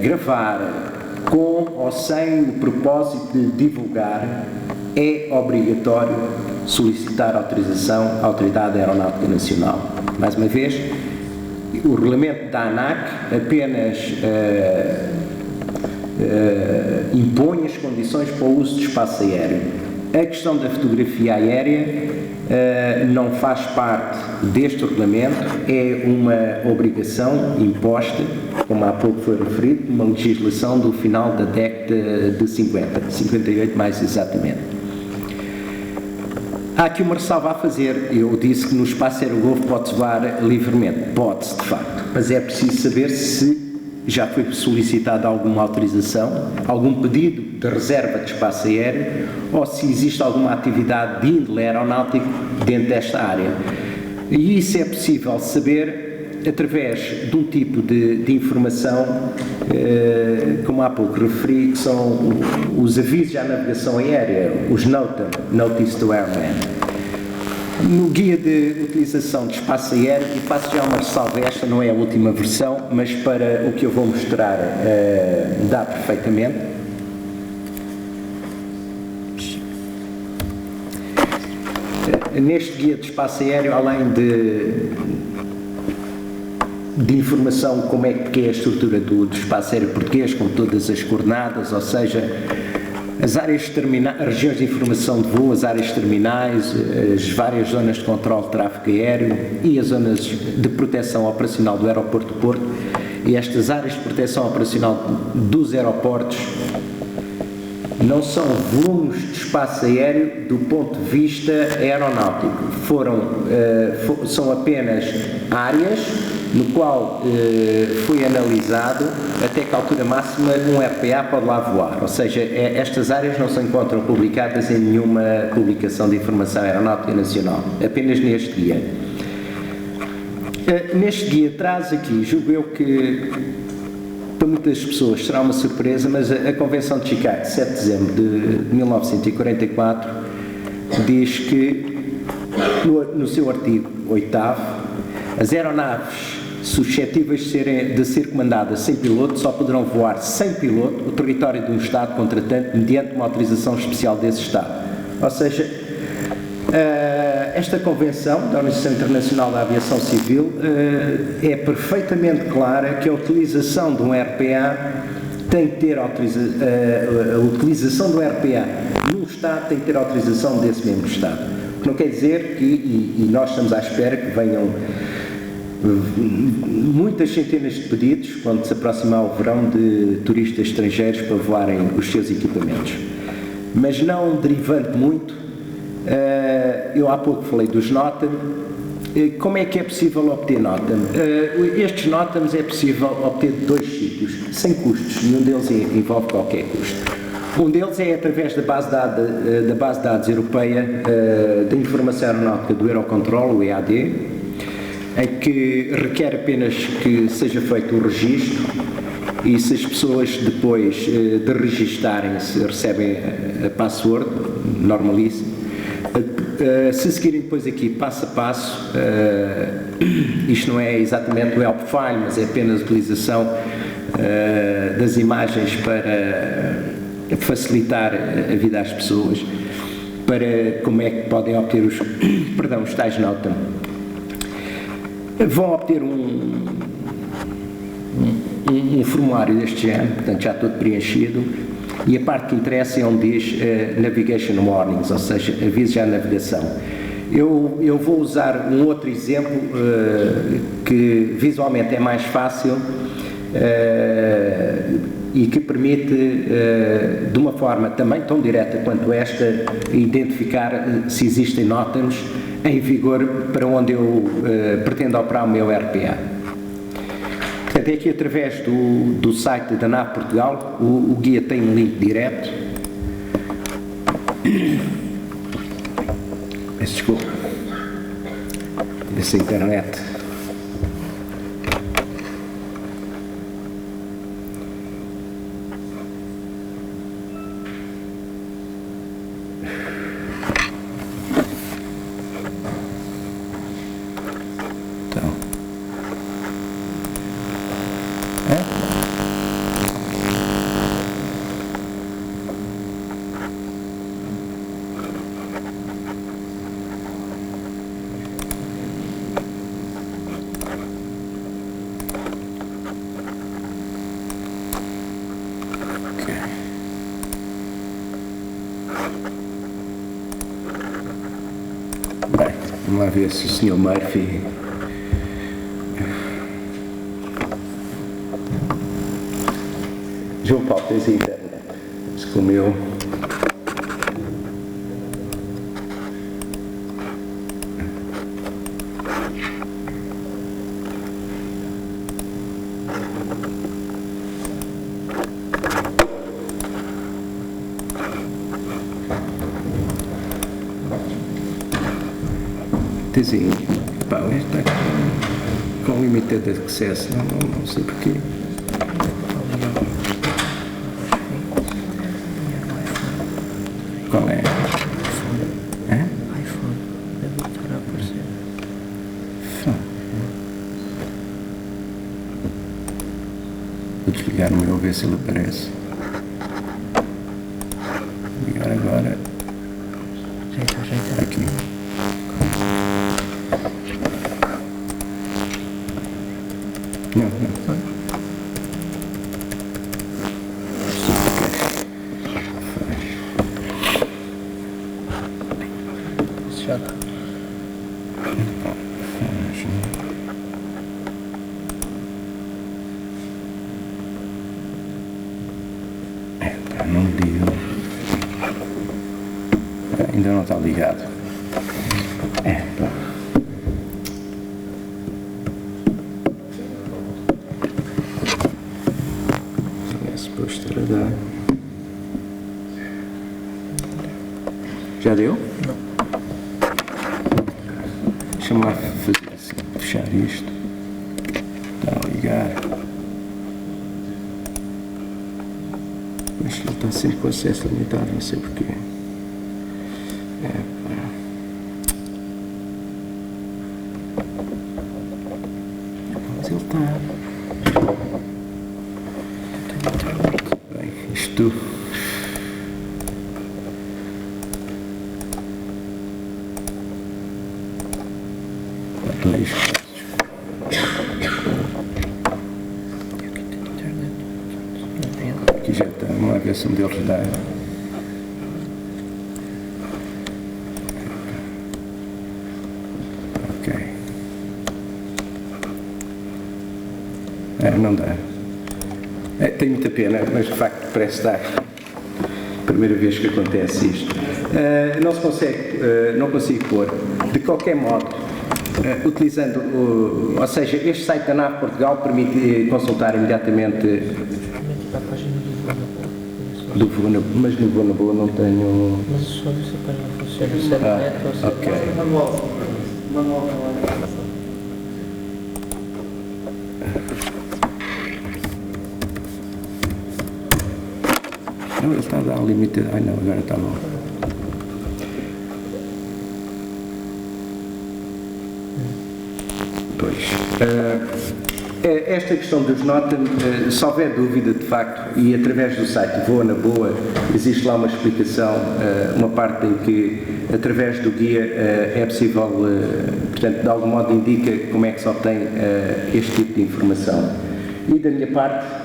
gravar com ou sem o propósito de divulgar, é obrigatório solicitar autorização à Autoridade Aeronáutica Nacional. Mais uma vez, o regulamento da ANAC apenas impõe as condições para o uso de espaço aéreo. A questão da fotografia aérea não faz parte deste regulamento, é uma obrigação imposta, como há pouco foi referido, uma legislação do final da década de 58 mais exatamente. Há aqui uma ressalva a fazer. Eu disse que no espaço aéreo Golfo pode-se voar livremente. Pode-se, de facto. Mas é preciso saber se já foi solicitada alguma autorização, algum pedido de reserva de espaço aéreo, ou se existe alguma atividade de índole aeronáutico dentro desta área. E isso é possível saber através de um tipo de informação, como há pouco referi, que são os avisos à navegação aérea, os NOTAM, Notice to Airmen. No guia de utilização de espaço aéreo, e faço já uma ressalva, esta não é a última versão, mas para o que eu vou mostrar dá perfeitamente. Neste guia de espaço aéreo, além de informação como é que é a estrutura do espaço aéreo português, com todas as coordenadas, ou seja, as áreas terminais, as regiões de informação de voo, as áreas terminais, as várias zonas de controle de tráfego aéreo e as zonas de proteção operacional do aeroporto do Porto, e estas áreas de proteção operacional dos aeroportos não são volumes de espaço aéreo do ponto de vista aeronáutico, são apenas áreas no qual foi analisado até que a altura máxima um RPA pode lá voar, ou seja, estas áreas não se encontram publicadas em nenhuma publicação de informação aeronáutica nacional, apenas neste guia. Neste guia traz aqui, julgo eu que para muitas pessoas será uma surpresa, mas a Convenção de Chicago, de 7 de dezembro de 1944, diz que, no seu artigo 8º, as aeronaves suscetíveis de ser comandadas sem piloto só poderão voar sem piloto o território de um Estado contratante mediante uma autorização especial desse Estado. Ou seja, esta Convenção da Organização Internacional da Aviação Civil é perfeitamente clara que a utilização de um RPA tem que ter a utilização do RPA num Estado tem que ter a autorização desse mesmo Estado. O que não quer dizer que, e nós estamos à espera que venham muitas centenas de pedidos quando se aproximar o verão de turistas estrangeiros para voarem os seus equipamentos. Mas não derivando muito, eu há pouco falei dos NOTAM. Como é que é possível obter NOTAM? Estes NOTAMs é possível obter de 2 sítios, sem custos, nenhum deles envolve qualquer custo. Um deles é através da base de dados europeia da informação aeronáutica do Eurocontrol, o EAD, em que requer apenas que seja feito o registro, e se as pessoas depois de registarem-se recebem a password, normalíssimo, Se seguirem depois aqui passo a passo, isto não é exatamente o help file, mas é apenas a utilização das imagens para facilitar a vida às pessoas, para como é que podem obter os tais NOTAM. Vão obter um formulário deste género, portanto já todo preenchido, e a parte que interessa é onde diz Navigation Warnings, ou seja, avisos à navegação. Eu vou usar um outro exemplo que visualmente é mais fácil e que permite, de uma forma também tão direta quanto esta, identificar se existem NOTAMs em vigor para onde eu pretendo operar o meu RPA. Portanto, é aqui através do site da NAV Portugal, o guia tem um link direto. Peço desculpa. Dessa internet. Bem, vamos lá ver se o Sr. Murphy João Paulo, tens a internet? Se comeu. Tezinho, pá, está com limited access, não sei porquê. Qual é? iPhone, deve estar a aparecer. Vou desligar o meu, ver se ele aparece. Ligar agora. Ajeita. Aqui. Não. Já está. Não digo. Ainda não está ligado. É suposto ter a dar. Já deu? Não. Deixa-me lá fazer assim, fechar isto. Está a ligar. Mas ele está sempre com acesso limitado, não sei porquê. Mas ele está. Bem, isto. Dois. Aqui já está, vamos lá ver se um deles dá. Ok. Não dá. Tenho muita pena, mas de facto parece estar. Primeira vez que acontece isto. Não se consegue, não consigo pôr. De qualquer modo, utilizando, ou seja, este site da NAV Portugal permite consultar imediatamente A página do Vulnerable, mas no Vulnerable não tenho. Mas só se a página funciona, se é direto ou se Ok. Não, ele está a dar o limite. Ai não, agora está bom. Esta questão dos NOTAM, se houver dúvida de facto, e através do site Voa na Boa, existe lá uma explicação, uma parte em que através do guia é possível, portanto, de algum modo indica como é que se obtém este tipo de informação. E da minha parte...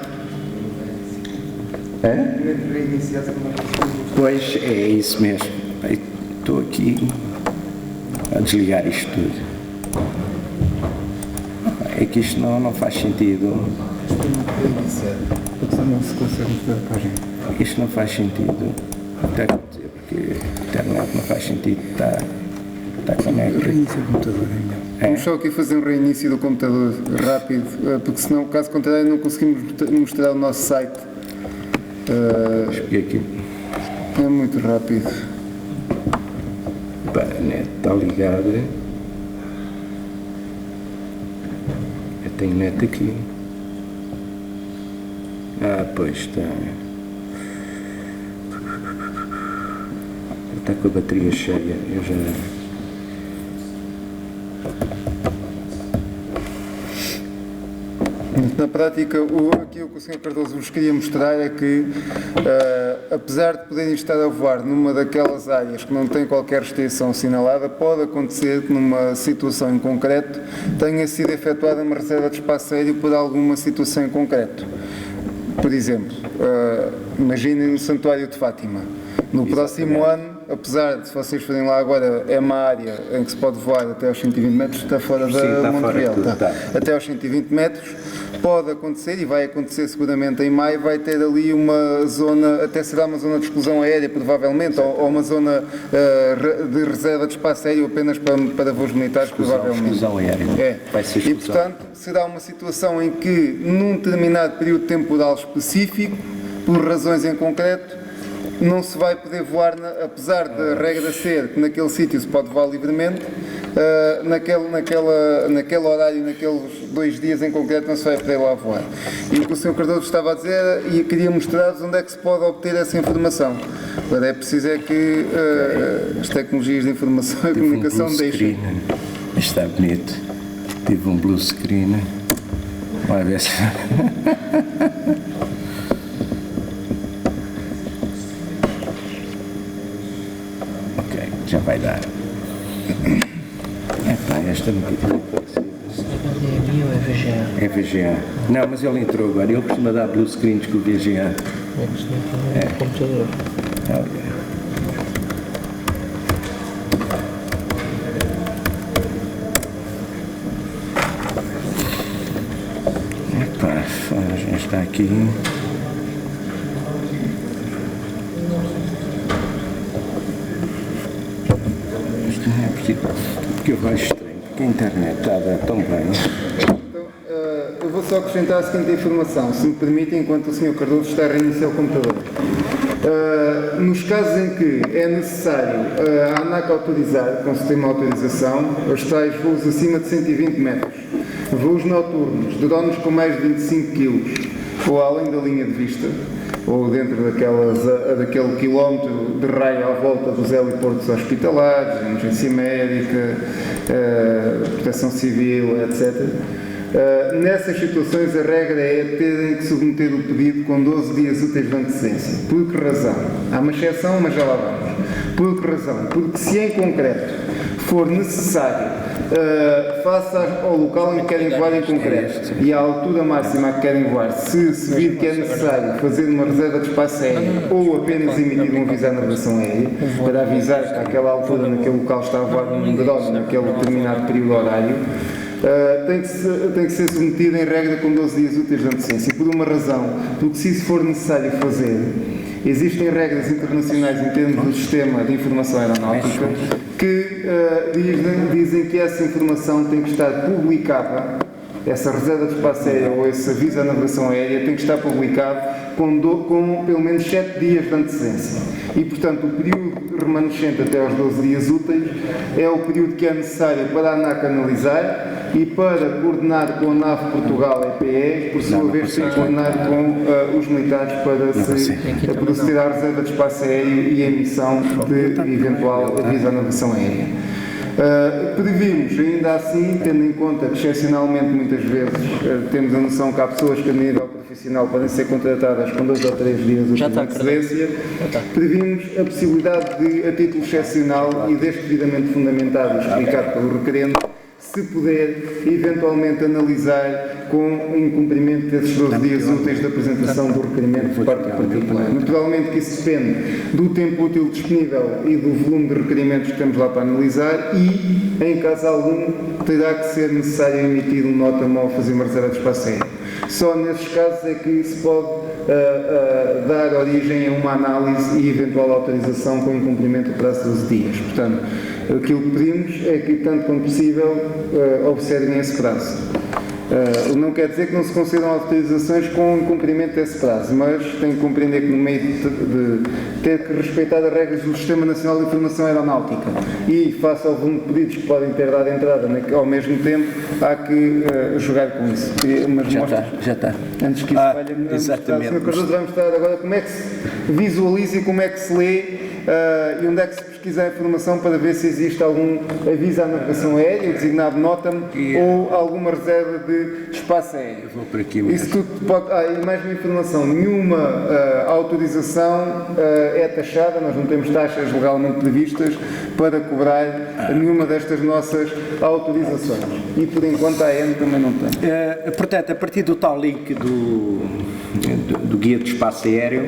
Pois, é isso mesmo. Estou aqui a desligar isto tudo. É que isto não faz sentido. Não se consegue mostrar a página. Isto não faz sentido. Até dizer, porque a internet não faz sentido. Está conectado. Reinício do computador ainda. Vamos só aqui fazer um reinício do computador rápido, porque senão, caso contrário, não conseguimos mostrar o nosso site. Aqui. É muito rápido. Pá, a net está ligada. Eu tenho net aqui. Pois está. Está com a bateria cheia. Eu já. Na prática, aqui o que o Sr. Cardoso vos queria mostrar é que, apesar de poderem estar a voar numa daquelas áreas que não tem qualquer restrição assinalada, pode acontecer que numa situação em concreto tenha sido efetuada uma reserva de espaço aéreo por alguma situação em concreto. Por exemplo, imaginem no Santuário de Fátima. No próximo ano, apesar de, se vocês forem lá agora, é uma área em que se pode voar até aos 120 metros, está fora da Montreal. Até aos 120 metros, pode acontecer, e vai acontecer seguramente em maio, vai ter ali uma zona, até será uma zona de exclusão aérea, provavelmente, ou uma zona de reserva de espaço aéreo apenas para voos militares, provavelmente. Exclusão aérea. Vai ser exclusão. E, portanto, será uma situação em que, num determinado período temporal específico, por razões em concreto, não se vai poder voar, apesar da regra ser que naquele sítio se pode voar livremente, naquele horário, naqueles 2 dias em concreto, não se vai poder lá voar. E o que o Sr. Cardoso estava a dizer, e queria mostrar-vos onde é que se pode obter essa informação. Agora é preciso é que as tecnologias de informação e comunicação deixem. Está bonito. Tive um blue screen. Vai ver se... Já vai dar. Esta nunca tinha aparecido. HDMI ou é VGA? É VGA. Não, mas ele entrou agora. Ele costuma dar blue screens com o VGA. É que se não no computador. Já está aqui. Que eu acho estranho, porque a internet está a dar tão bem. Então, eu vou só acrescentar a seguinte informação, se me permitem, enquanto o Sr. Cardoso está a reiniciar o computador. Nos casos em que é necessário a ANAC autorizar, com o sistema de autorização, os tais voos acima de 120 metros, voos noturnos, drones com mais de 25 kg, ou além da linha de vista, ou dentro daquele quilómetro de raio à volta dos heliportos hospitalares, emergência médica, proteção civil, etc. Nessas situações a regra é terem que submeter o pedido com 12 dias úteis de antecedência. Por que razão? Há uma exceção, mas já lá vamos. Por que razão? Porque se em concreto for necessário, face ao local em que querem voar em concreto e à altura máxima a que querem voar, se vir que é necessário fazer uma reserva de espaço aéreo ou apenas emitir um aviso à navegação aérea, para avisar que àquela altura, naquele local, está a voar um drone naquele determinado período horário, tem que ser submetido em regra com 12 dias úteis de antecedência. Por uma razão, porque se isso for necessário fazer, existem regras internacionais em termos do sistema de informação aeronáutica que dizem que essa informação tem que estar publicada, essa reserva de espaço aéreo ou esse aviso à navegação aérea tem que estar publicado com pelo menos 7 dias de antecedência. E, portanto, o período remanescente até aos 12 dias úteis é o período que é necessário para a ANAC analisar e para coordenar com a NAV Portugal EPE, por sua vez, se coordenar com os militares para proceder à reserva de espaço aéreo e a emissão de eventual aviso à navegação aérea. Previmos, ainda assim, tendo em conta que excepcionalmente muitas vezes temos a noção que há pessoas que a nível profissional podem ser contratadas com 2 ou 3 dias de antecedência, previmos a possibilidade de, a título excepcional e desde devidamente fundamentado e explicado pelo requerente, se puder eventualmente analisar com o incumprimento desses 12 dias úteis da apresentação do requerimento por parte do particular. Naturalmente que isso depende do tempo útil disponível e do volume de requerimentos que temos lá para analisar e, em caso algum, terá que ser necessário emitir um nota-mo ao fazer uma reserva de espaço aéreo. Só nesses casos é que se pode dar origem a uma análise e eventual autorização com incumprimento do prazo de 12 dias. Portanto, aquilo que pedimos é que, tanto quanto possível, observem esse prazo. Não quer dizer que não se concedam autorizações com o cumprimento desse prazo, mas tem que compreender que no meio de ter que respeitar as regras do Sistema Nacional de Informação Aeronáutica e face ao volume de pedidos que podem ter dado entrada ao mesmo tempo, há que jogar com isso. Já está. Antes que isso falhe, exatamente. Sr. Cardoso vai mostrar agora como é que se visualiza e como é que se lê e onde é que se pesquisa a informação para ver se existe algum aviso à navegação aérea, o designado NOTAM, ou alguma reserva de espaço aéreo. Eu vou por aqui. Isso tudo pode... e mais uma informação, nenhuma autorização é taxada, nós não temos taxas legalmente previstas para cobrar nenhuma destas nossas autorizações. E por enquanto a AN também não tem. Portanto, a partir do tal link do Guia do Espaço Aéreo,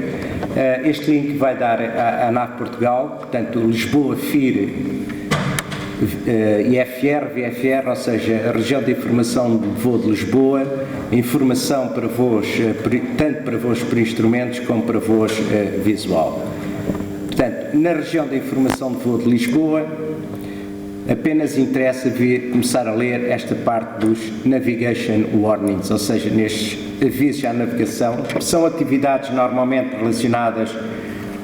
este link vai dar à NAV Portugal, portanto, Lisboa, FIR, IFR, VFR, ou seja, a região de informação de voo de Lisboa, informação para voos, tanto para voos por instrumentos como para voos visual. Portanto, na região de informação de voo de Lisboa, apenas interessa começar a ler esta parte dos Navigation Warnings, ou seja, nestes avisos à navegação, que são atividades normalmente relacionadas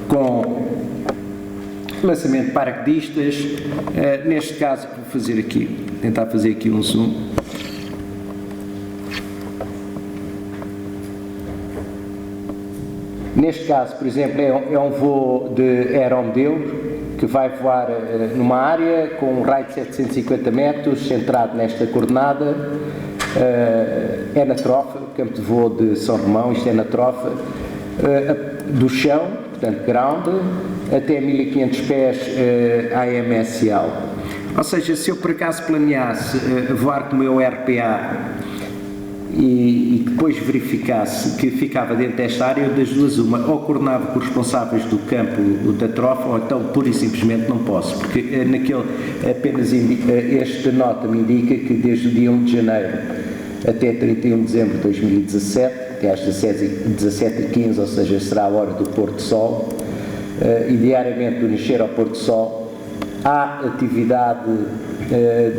com lançamento de paraquedistas. Neste caso, vou fazer aqui, tentar fazer aqui um zoom. Neste caso, por exemplo, é um voo de aeromodelo que vai voar numa área com um raio de 750 metros, centrado nesta coordenada. É na trofa, campo de voo de São Romão, isto é na trofa, do chão, portanto ground, até 1500 pés AMSL. Ou seja, se eu por acaso planeasse voar com o meu RPA e depois verificasse que ficava dentro desta área, das duas uma, ou coordenava com os responsáveis do campo da trofa, ou então pura e simplesmente não posso, porque naquele apenas esta nota me indica que desde o dia 1 de janeiro até 31 de dezembro de 2017, até às 17h15, ou seja, será a hora do pôr do sol, e diariamente do nascer ao pôr do sol, há atividade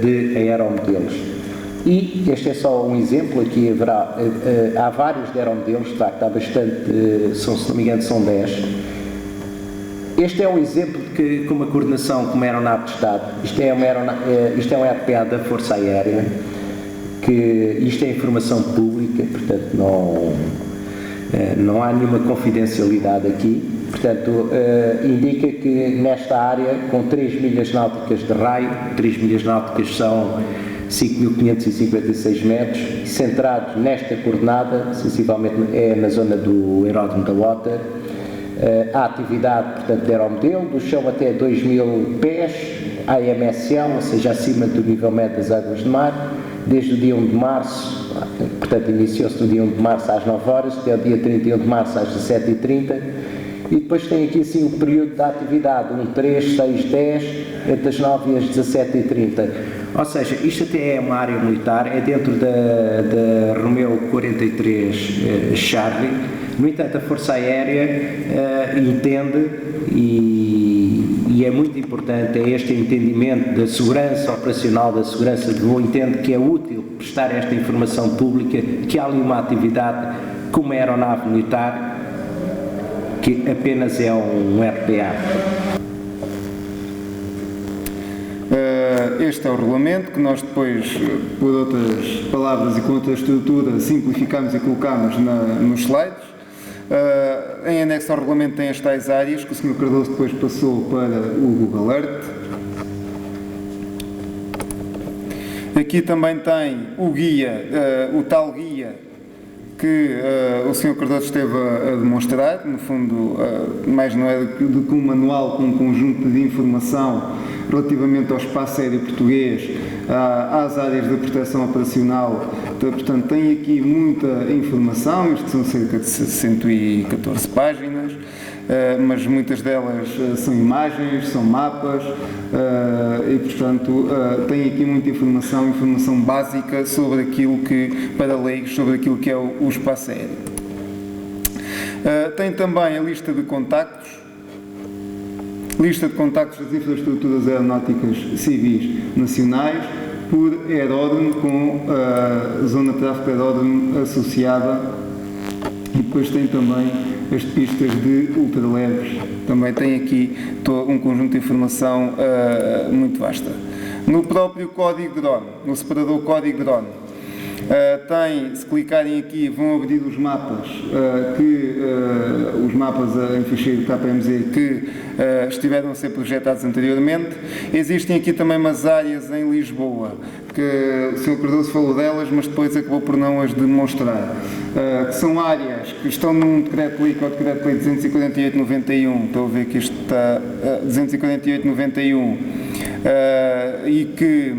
de aeromodelos. E este é só um exemplo, aqui haverá, há vários de aeromodelos, de facto há bastante, se não me engano são 10. Este é um exemplo de que, com uma coordenação como aeronave de Estado, isto é um RPA da Força Aérea, que isto é informação pública, portanto não há nenhuma confidencialidade aqui, portanto indica que nesta área, com 3 milhas náuticas de raio, 3 milhas náuticas são 5.556 metros, centrados nesta coordenada, sensivelmente é na zona do aeródromo da Water, há atividade, portanto, de aeromodelo, do chão até 2.000 pés, AMSL, ou seja, acima do nível médio das águas de mar, desde o dia 1 de março, portanto, iniciou-se no dia 1 de março às 9 horas, até o dia 31 de março às 17h30, e depois tem aqui assim o período da atividade, 1, 3, 6, 10, entre as 9 e as 17h30. Ou seja, isto até é uma área militar, é dentro da Romeo 43 Charlie. No entanto, a Força Aérea entende e é muito importante, é este entendimento da segurança operacional, da segurança de voo, entende que é útil prestar esta informação pública, que há ali uma atividade como a aeronave militar, que apenas é um RPA. Este é o regulamento que nós depois, por outras palavras e com outra estrutura, simplificamos e colocamos nos slides. Em anexo ao regulamento tem as tais áreas que o Sr. Cardoso depois passou para o Google Earth. Aqui também tem o guia, o tal guia que o Sr. Cardoso esteve a demonstrar. No fundo, mais não é do que um manual com um conjunto de informação relativamente ao espaço aéreo português, às áreas de proteção operacional. Portanto, tem aqui muita informação, isto são cerca de 114 páginas, mas muitas delas são imagens, são mapas, e portanto tem aqui muita informação básica sobre aquilo que, para leigos, sobre aquilo que é o espaço aéreo. Tem também a lista de contactos das infraestruturas aeronáuticas civis nacionais, por aeródromo, com a zona de tráfego aeródromo associada, e depois tem também as pistas de ultraleves. Também tem aqui um conjunto de informação muito vasta. No próprio código drone, no separador código drone, se clicarem aqui, vão abrir os mapas, os mapas em ficheiro KPMG que estiveram a ser projetados anteriormente. Existem aqui também umas áreas em Lisboa, que o Sr. Cardoso falou delas, mas depois acabou por não as demonstrar, que são áreas que estão num decreto-lei, que é o decreto-lei 248/91, estou a ver que isto está 248/91, e que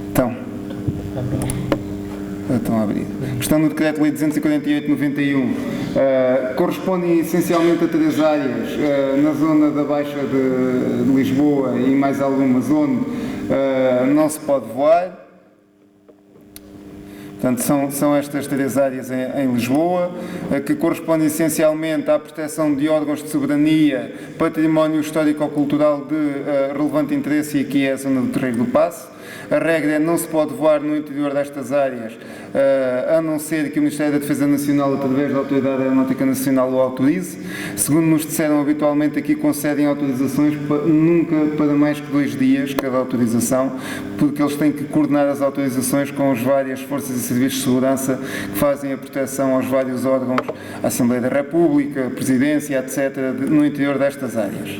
estão a abrir. Estão no decreto-lei 248/91. Correspondem essencialmente a 3 áreas, na zona da Baixa de Lisboa e mais algumas onde não se pode voar. Portanto, são estas 3 áreas em Lisboa, que correspondem essencialmente à proteção de órgãos de soberania, património histórico-cultural de relevante interesse, e aqui é a zona do Terreiro do Paço. A regra é: não se pode voar no interior destas áreas, a não ser que o Ministério da Defesa Nacional, através da Autoridade Aeronáutica Nacional, o autorize. Segundo nos disseram, habitualmente aqui concedem autorizações nunca para mais que 2 dias cada autorização, porque eles têm que coordenar as autorizações com as várias forças e serviços de segurança que fazem a proteção aos vários órgãos, a Assembleia da República, a Presidência, etc., no interior destas áreas.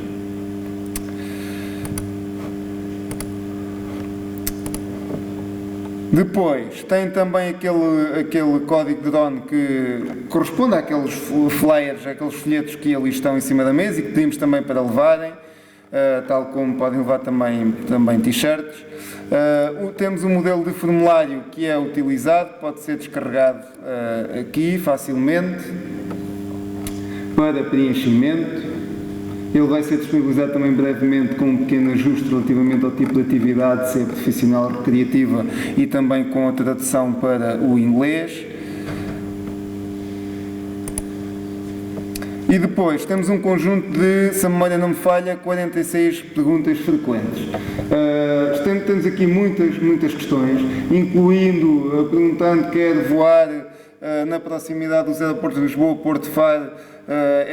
Depois, tem também aquele código de drone que corresponde àqueles flyers, àqueles folhetos que ali estão em cima da mesa e que pedimos também para levarem, tal como podem levar também t-shirts. Temos um modelo de formulário que é utilizado, pode ser descarregado aqui facilmente para preenchimento. Ele vai ser disponibilizado também brevemente, com um pequeno ajuste relativamente ao tipo de atividade, se é profissional, recreativa, e também com a tradução para o inglês. E depois temos um conjunto de, se a memória não me falha, 46 perguntas frequentes. Temos aqui muitas questões, incluindo perguntando: quer voar na proximidade dos aeroportos de Lisboa, Porto Faro,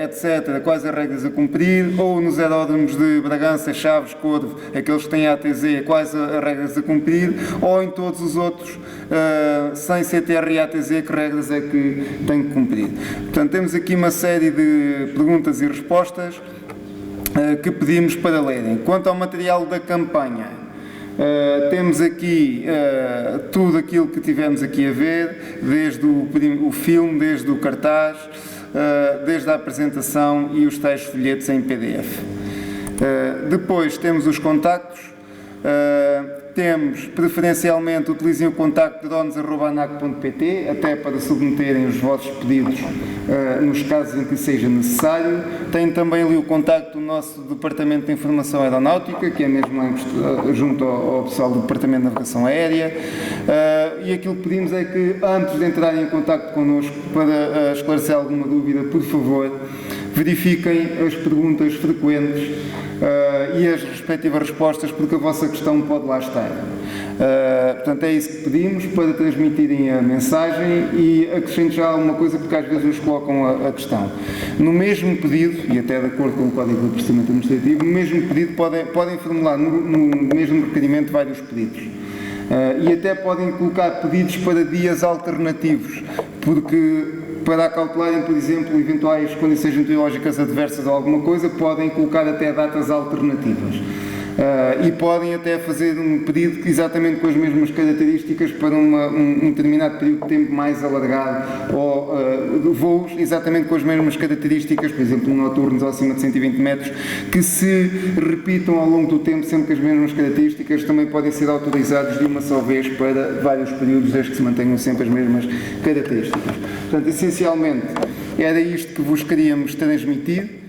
etc., quais as regras a cumprir, ou nos aeródromos de Bragança, Chaves, Corvo, aqueles que têm ATZ, quais as regras a cumprir, ou em todos os outros, sem CTR e ATZ, que regras é que têm que cumprir. Portanto, temos aqui uma série de perguntas e respostas que pedimos para lerem. Quanto ao material da campanha, temos aqui tudo aquilo que tivemos aqui a ver, desde o filme, desde o cartaz, desde a apresentação e os tais folhetos em PDF. Depois temos os contactos. Temos, preferencialmente, utilizem o contacto drones@anac.pt, até para submeterem os vossos pedidos nos casos em que seja necessário. Tem também ali o contacto do nosso Departamento de Informação Aeronáutica, que é mesmo junto ao pessoal do Departamento de Navegação Aérea. E aquilo que pedimos é que, antes de entrarem em contacto connosco para esclarecer alguma dúvida, por favor, verifiquem as perguntas frequentes e as respectivas respostas, porque a vossa questão pode lá estar. Portanto, é isso que pedimos, para transmitirem a mensagem. E acrescento já alguma coisa, porque às vezes nos colocam a questão. No mesmo pedido, e até de acordo com o Código de Procedimento Administrativo, no mesmo pedido podem formular no mesmo requerimento vários pedidos. E até podem colocar pedidos para dias alternativos, porque para acautelarem, por exemplo, eventuais condições meteorológicas adversas ou alguma coisa, podem colocar até datas alternativas. E podem até fazer um pedido exatamente com as mesmas características para um determinado período de tempo mais alargado, ou voos exatamente com as mesmas características, por exemplo, noturnos acima de 120 metros, que se repitam ao longo do tempo, sempre com as mesmas características, também podem ser autorizados de uma só vez para vários períodos, desde que se mantenham sempre as mesmas características. Portanto, essencialmente, era isto que vos queríamos transmitir.